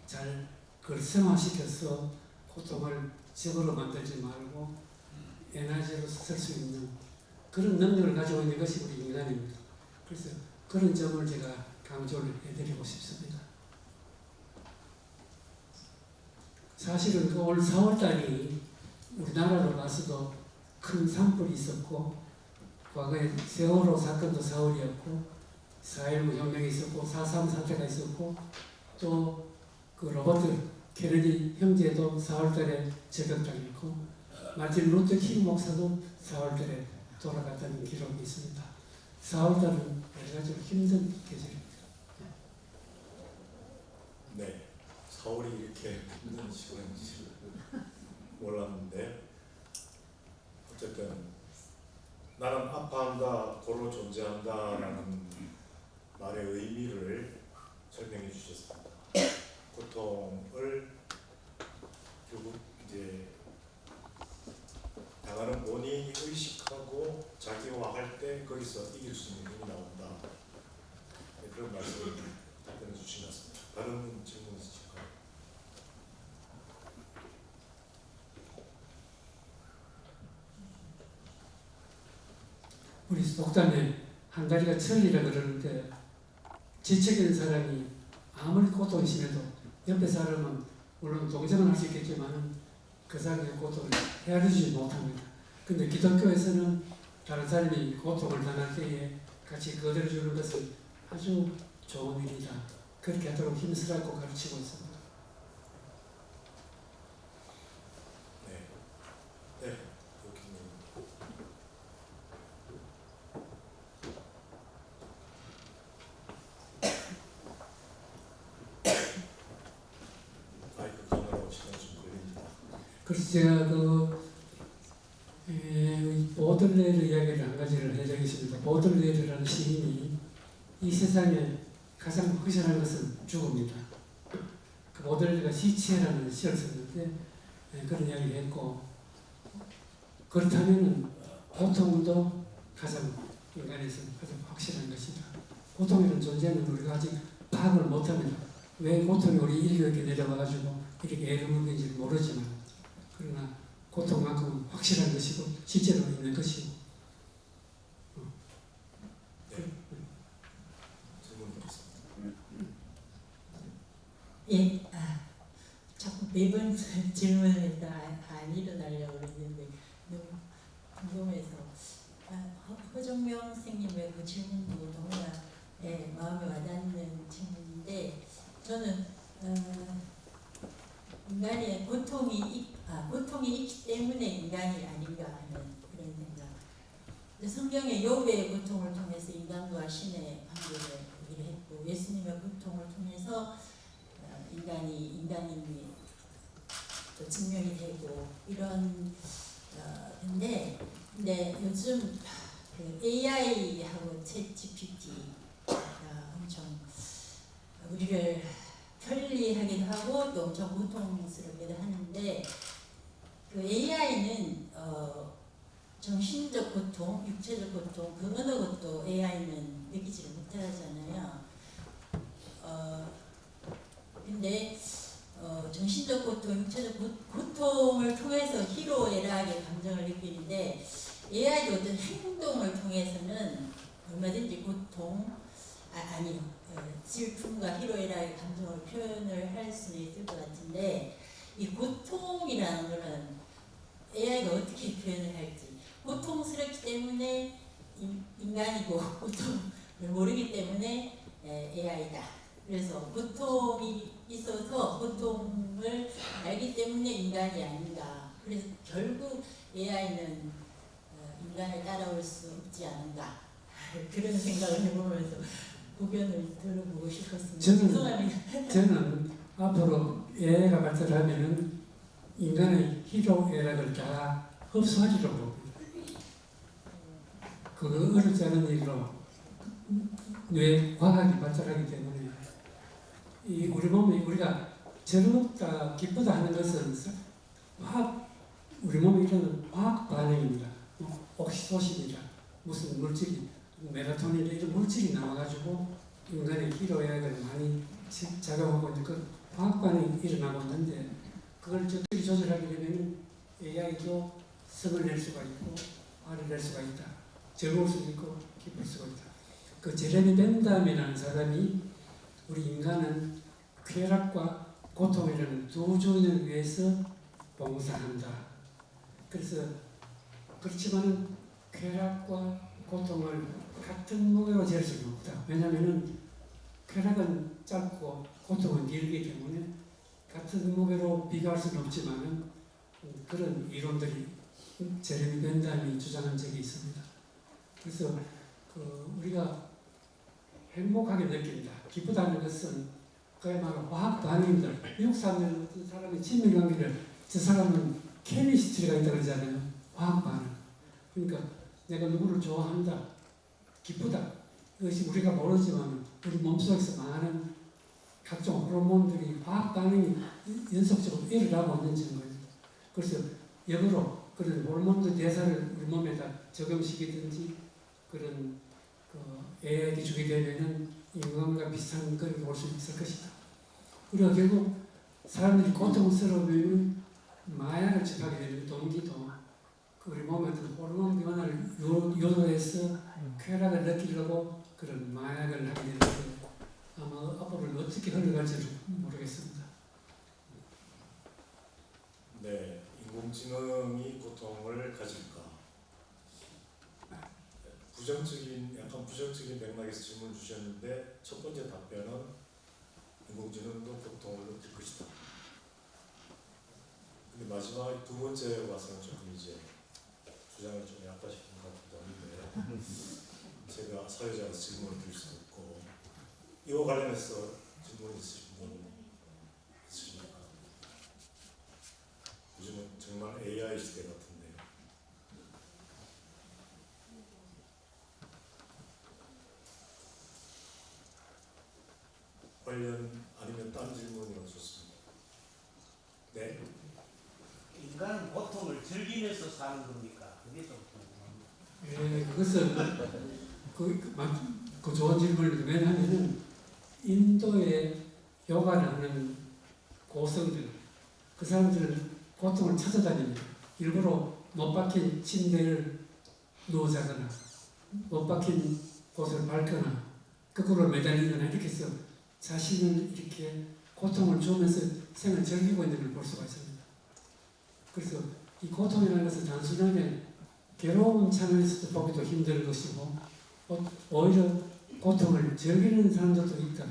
잘 그걸 승화시켜서 고통을 적으로 만들지 말고 에너지로 쓸 수 있는 그런 능력을 가지고 있는 것이 우리 인간입니다. 그래서 그런 점을 제가 강조를 해드리고 싶습니다. 사실은 그 올 4월달이 우리나라로 봐서도 큰 산불이 있었고 과거에 세월호 사건도 4월이었고 4.19 혁명이 있었고 4.3 사태가 있었고 또 그 로버트 케네디 형제도 4월달에 저격당했고 마틴 루터 킹 목사도 4월달에 돌아갔다는 기록이 있습니다. 4월달은 여러 가지로 힘든 계절입니다. 네, 4월이 이렇게 힘든 시간인지 몰랐는데 어쨌든 나는 아파한다, 고로 존재한다라는 말의 의미를 설명해 주셨습니다. 고통을 결국 이제 당하는 본인이 의식하고 자기화할 때 거기서 이길 수 있는 힘이 나온다. 네, 그런 말씀을 답변해 주신 것 같습니다. 다른 질문 있으실까요? 우리 속담에 한 다리가 천리라 그러는데 지적인 사람이 아무리 고통이 심해도 옆에 사람은 물론 동정은 할 수 있겠지만 그 사람의 고통을 헤아리지 못합니다. 근데 기독교에서는 다른 사람이 고통을 당할 때에 같이 거들어주는 것은 아주 좋은 일이다. 그렇게 하도록 힘쓰라고 가르치고 있습니다. 네, 네, 교수님. 마이크 전화로 시간 좀 걸립니다. 그래서 제가 보들레르 이야기를 한 가지를 해드리겠습니다. 보들레르라는 시인이 이 세상에 가장 확실한 것은 죽음이다. 그 보들레르가 시체라는 시를 썼는데 그런 이야기를 했고 그렇다면 고통도 가장 인간에서 가장 확실한 것이다. 고통이라는 존재는 우리가 아직 파악을 못합니다. 왜 고통이 우리 인류에게 내려와가지고 이렇게 애를 물는지 모르지만 그러나 고통만큼은 확실한 것이고 실제로 있는 것이고 질문 드리겠습니다. 예, 자꾸 매번 질문을 안 일어나려고 그랬는데 너무 궁금해서 허정명 선생님의 그 질문도 너무나 마음에 와닿는 질문인데 저는 인간의 고통이 있기 때문에 인간이 아닌가 하는 그런 생각. 성경의 욥의 고통을 통해서 인간과 신의 관계를 얘기를 했고 예수님의 고통을 통해서 인간임이 또 증명이 되고 이런 근데 요즘 그 AI하고 챗 GPT가 엄청 우리를 편리하기도 하고 또 엄청 고통스럽기도 하는데 그 AI는 정신적 고통, 육체적 고통 그 어느 것도 AI는 느끼지를 못하잖아요. 근데 정신적 고통, 육체적 고통을 통해서 희로애락의 감정을 느끼는데 AI도 어떤 행동을 통해서는 얼마든지 고통, 슬픔과 희로애락의 감정을 표현을 할 수는 있을 것 같은데 이 고통이라는 거는 AI가 어떻게 표현을 할지 고통스럽기 때문에 인간이고 고통을 모르기 때문에 AI다. 그래서 고통이 있어서 고통을 알기 때문에 인간이 아닌가. 그래서 결국 AI는 인간을 따라올 수 없지 않은가. 그런 생각을 해보면서 고견을 들어보고 싶었습니다. 죄송합니다. 저는 앞으로 AI가 발달하면은 인간의 희로애락을 다 흡수하리라고 봅니다. 그거 어렵지 않은 일로 뇌 과학이 발달하기 때문에 이 우리 몸이 우리가 즐겁다 기쁘다 하는 것은 우리 몸에 일어나는 화학 반응입니다. 옥시토신이라 무슨 물질이 멜라토닌이나 이런 물질이 나와가지고 인간의 희로애락을 많이 작용하고 있는 그 화학 반응이 일어나고 있는데 그걸 적절히 조절하게 되면 AI도 성을 낼 수가 있고 화를 낼 수가 있다. 즐거울 수도 있고 기쁠 수가 있다. 그 제레미 벤담이라는 사람이 우리 인간은 쾌락과 고통이라는 두 조인을 위해서 봉사한다. 그래서 그렇지만 쾌락과 고통을 같은 무게로 잴 수는 없다. 왜냐하면 쾌락은 짧고 고통은 길기 때문에 같은 무게로 비교할 수는 없지만 그런 이론들이 제레미 벤담이 주장한 적이 있습니다. 그래서 우리가 행복하게 느낀다. 기쁘다는 것은 그야말로 화학 반응입니다. 미국 사람들은 어떤 사람의 친밀관계를 저 사람은 케미스트리가 있다 그러잖아요. 화학 반응. 그러니까 내가 누구를 좋아한다. 기쁘다. 그것이 우리가 모르지만 우리 몸속에서 많은 각종 호르몬들이 화학 반응이 연속적으로 일어나고 있는 증거입니다. 그래서 역으로 그런 호르몬들 대사를 우리 몸에다 적용시키든지 그런 AI에 주게 되면은 인간과 비슷한 걸 볼 수 있을 것이다. 우리가 결국 사람들이 고통스러우면 마약을 접하게 되는 동기도 우리 몸에 어떤 호르몬 변화를 유도해서 쾌락을 느끼려고 그런 마약을 하게 되는데 아마 앞으로 어떻게 흘러갈지는 모르겠습니다. 네, 인공지능이 고통을 가질까? 약간 부정적인 맥락에서 질문을 주셨는데 첫 번째 답변은 인공지능도 고통을 느낄 것이다. 근데 마지막 두 번째 와서는 조금 이제 주장을 좀 약화시킨 것 같기도 한데 제가 사회자로서 질문을 드릴 수 없고 이와 관련해서 질문 있으신 분 있으십니까? 요즘은 정말 AI 시대 같은데 관련 아니면 딴 질문이라도 좋습니다. 네. 인간은 고통을 즐기면서 사는 겁니까? 그게 좀 궁금합니다. 그것은 그 좋은 질문인데 왜냐하면 인도의 요가를 하는 고성들 그 사람들은 고통을 찾아다닙니다. 일부러 못 박힌 침대를 누워 자거나 못 박힌 곳을 밟거나 거꾸로 매달리거나 이렇게 해서 자신을 이렇게 고통을 주면서 생을 즐기고 있는 걸 볼 수가 있습니다. 그래서 이 고통이라는 것은 단순하게 괴로운 차원에서 보기도 힘든 것이고 오히려 고통을 즐기는 사람들도 있다.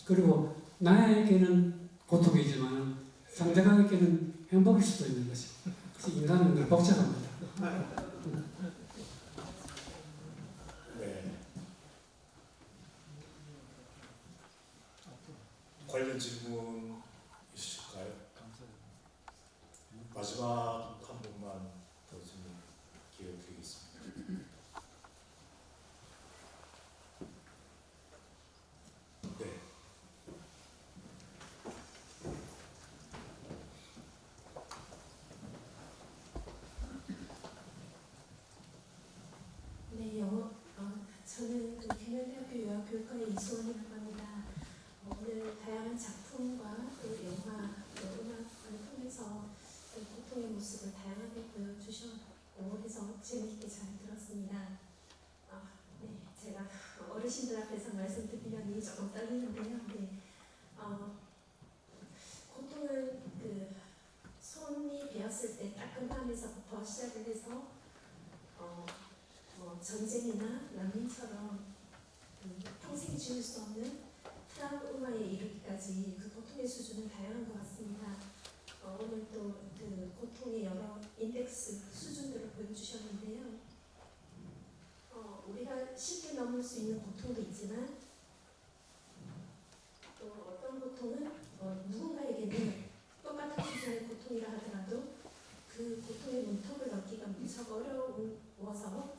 그리고 나에게는 고통이지만 상대방에게는 행복일 수도 있는 것이고 그래서 인간은 늘 복잡합니다. 네. 관련 질문 있으실까요? 마지막 한 분만 더 질문 기회 드리겠습니다. 네. 이수원이라고 합니다. 오늘 다양한 작품과 또 영화, 또 음악을 통해서 그 고통의 모습을 다양하게 보여주셨고 해서 재미있게 잘 들었습니다. 네, 제가 어르신들 앞에서 말씀드리려니 조금 떨리는데요. 네, 고통은 그 손이 베었을 때 따끔함에서부터 시작을 해서 전쟁이나 난민처럼 평생 지울 수 없는 트라우마에 이르기까지 그 고통의 수준은 다양한 것 같습니다. 오늘 또 그 고통의 여러 인덱스 수준들을 보여주셨는데요. 우리가 쉽게 넘을 수 있는 고통도 있지만 또 어떤 고통은 누군가에게는 똑같은 수준의 고통이라 하더라도 그 고통의 문턱을 넘기가 무척 어려워서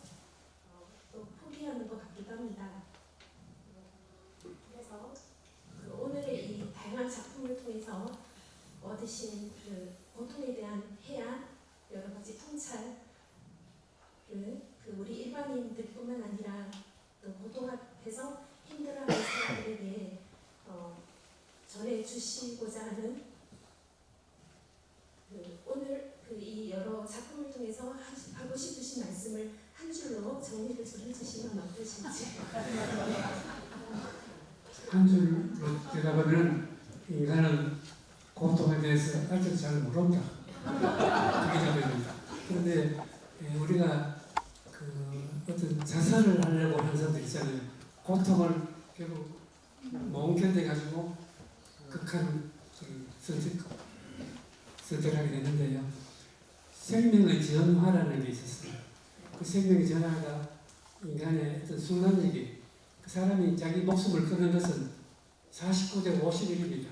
또 포기하는 것 같기도 합니다. 그래서 그 오늘의 이 다양한 작품을 통해서 얻으신 그 고통에 대한 해안, 여러 가지 통찰을 그 우리 일반인들뿐만 아니라 또 고통 앞에서 힘들어하는 사람들에게 전해주시고자 하는 오늘 이 여러 작품을 통해서 하고 싶으신 말씀을 한 줄로 정리를 좀 해주시면 어떠실지. 한 줄로 대답하면 인간은 고통에 대해서 아직 잘 모른다. 그게 답입니다. 그런데 우리가 그 어떤 자살을 하려고 하는 사람들 있잖아요. 고통을 결국 못 견뎌가지고 극한 선택하게 되는데요. 생명의 전화라는 게 있었어요. 그 생명의 전화가 인간의 어떤 순간적인 그 사람이 자기 목숨을 끊는 것은 49대 51입니다.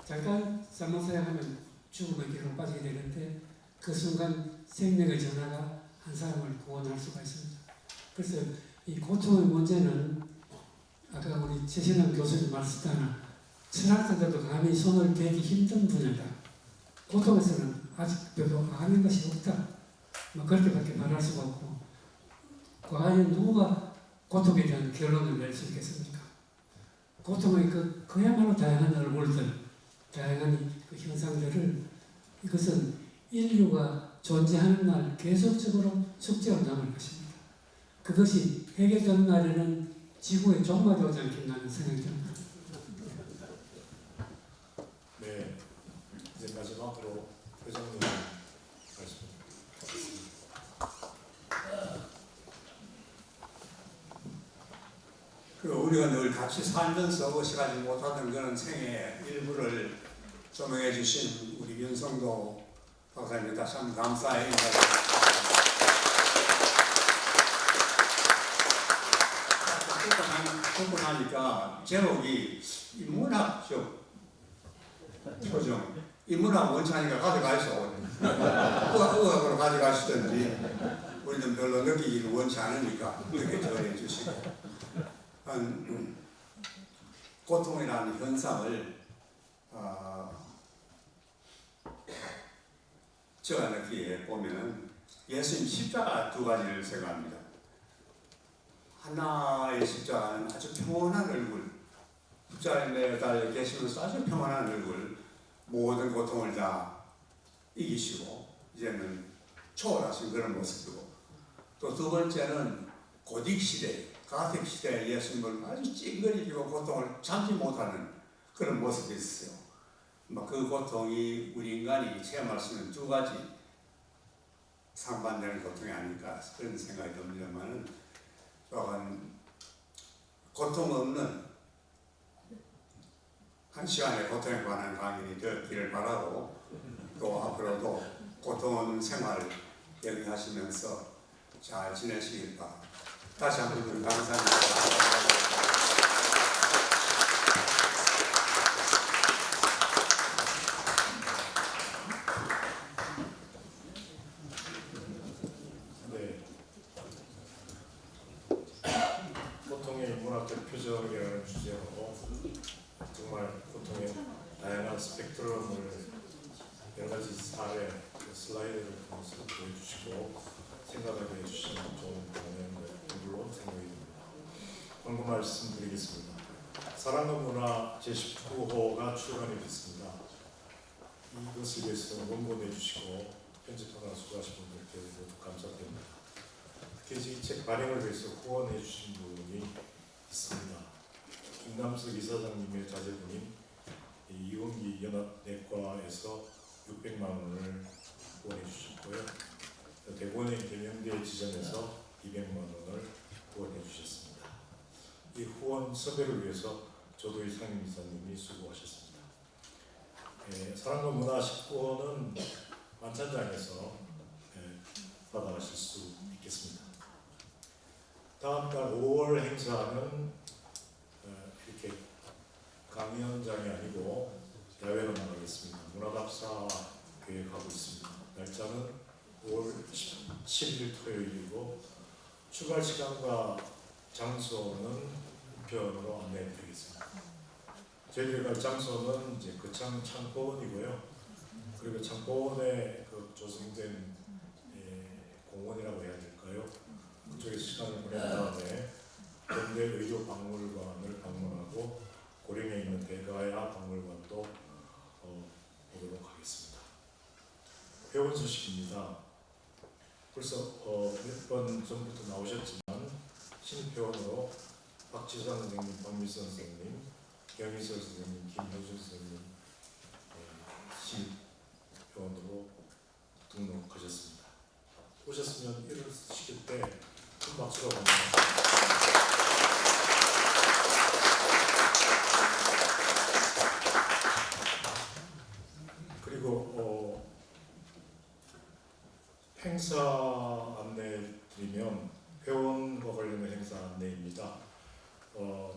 잠깐 잘못사용하면 죽음의 길로 빠지게 되는데 그 순간 생명의 전화가 한 사람을 구원할 수가 있습니다. 그래서 이 고통의 문제는 아까 우리 최신영 교수님 말씀하셨다나 철학자들도 감히 손을 대기 힘든 분야다. 고통에서는 아직 별로 아는 것이 없다. 그렇게밖에 말할 수가 없고 과연 누가 고통에 대한 결론을 낼 수 있겠습니까? 고통의 그야말로 다양한 얼굴들, 다양한 그 형상들을 이것은 인류가 존재하는 날 계속적으로 숙제로 남을 것입니다. 그것이 해결되는 날에는 지구의 종말이 오지 않겠나 하는 생각이 듭니다. 네, 이제 마지막으로 회장님 말씀 드리겠습니다. 우리가 늘 같이 살면서 어시가지 못하던 그런 생의 일부를 조명해 주신 우리 윤성도 박사님 다시 한번 감사의 인사를 듣고 나니까 제목이 인문학적 표정, 인문학 원찬이가 가져가시오. 의학으로 가져가시든지 우리는 별로 느끼기를 원치 않으니까 그렇게 전해 주시고 고통이라는 현상을 제가 느끼기에 보면 예수님 십자가 두 가지를 생각합니다. 하나의 십자가는 아주 평온한 얼굴, 십자가에 매달려 계시면서 아주 평온한 얼굴, 모든 고통을 다 이기시고 이제는 초월하신 그런 모습이고, 또 두 번째는 고딕 시대, 가택 시대에 예수님을 아주 찡그리고 고통을 참지 못하는 그런 모습이 있어요. 그 고통이 우리 인간이 체험할 수 있는 두 가지 상반되는 고통이 아닐까 그런 생각이 듭니다만은, 또한 고통 없는 한 시간의 고통에 관한 강의가 되기를 바라고, 또 앞으로도 고통 없는 생활을 영위하시면서 잘 지내시길 바랍니다. 다시 한번 감사합니다. 네, 고통의 인문학적 표정이라는 주제로 정말 고통의 다양한 스펙트럼을 여러 가지 사례, 슬라이드를 통해서 보여주시고 생각하게 해주시는 좋은 강연이었던 걸로 생각이 듭니다. 방금 말씀드리겠습니다. 사랑과 문화 제19호가 출간이 됐습니다. 이것을 위해서 원고 내주시고 편집하느라 수고하신 분들께 모두 감사드립니다. 특히 이 책 발행을 위해서 후원해 주신 분이 있습니다. 김남석 이사장님의 자제분인 이원기 연합내과에서 600만 원을 후원해 주셨고요. 대본의 경영대 지점에서 200만 원을 후원해 주셨습니다. 이 후원 섭외를 위해서 조도희 상임이사님이 수고하셨습니다. 사랑과 문화 19호는 만찬장에서 받아가실 수 있겠습니다. 다음 달 5월 행사는 이렇게 강연장이 아니고 야외로 나가겠습니다. 문화답사 계획하고 있습니다. 날짜는 5월 17일 토요일이고 출발 시간과 장소는 우편으로 안내해드리겠습니다. 저희들이 갈 장소는 이제 거창 창고원이고요. 그리고 창고원에 그 조성된 공원이라고 해야 될까요? 그쪽에 시간을 보낸 다음에 동대 의료박물관을 방문하고 고령에 있는 대가야 박물관도 보도록 하겠습니다. 회원 소식입니다. 벌써 몇 번 전부터 나오셨지만 신입회원으로 박지선 선생님, 박미선 선생님, 경희설 선생님, 김효준 선생님 신입회원으로 등록하셨습니다. 오셨으면 일으키실 때 큰 박수로 반갑습니다. 그리고 행사 안내 드리면 회원과 관련된 행사 안내입니다.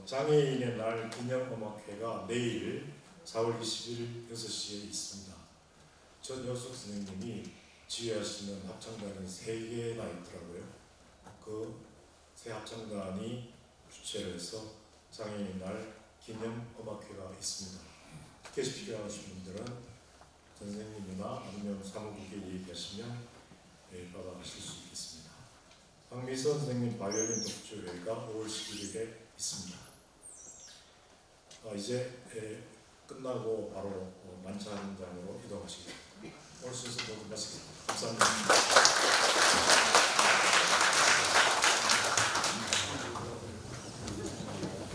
장애인의 날 기념음악회가 내일 4월 20일 6시에 있습니다. 전효숙 선생님이 지휘하시는 합창단이 3개나 있더라고요. 그 세 합창단이 주최를 해서 장애인 날 기념 음악회가 있습니다. 티켓이 필요하신 분들은 선생님이나 아니면 사무국에 얘기하시면 받아가실 수 있겠습니다. 박미선 선생님 바이올린 독주회가 5월 11일에 있습니다. 이제 끝나고 바로 만찬장으로 이동하시겠습니다. 오늘 순서 모두 마치겠습니다. 감사합니다.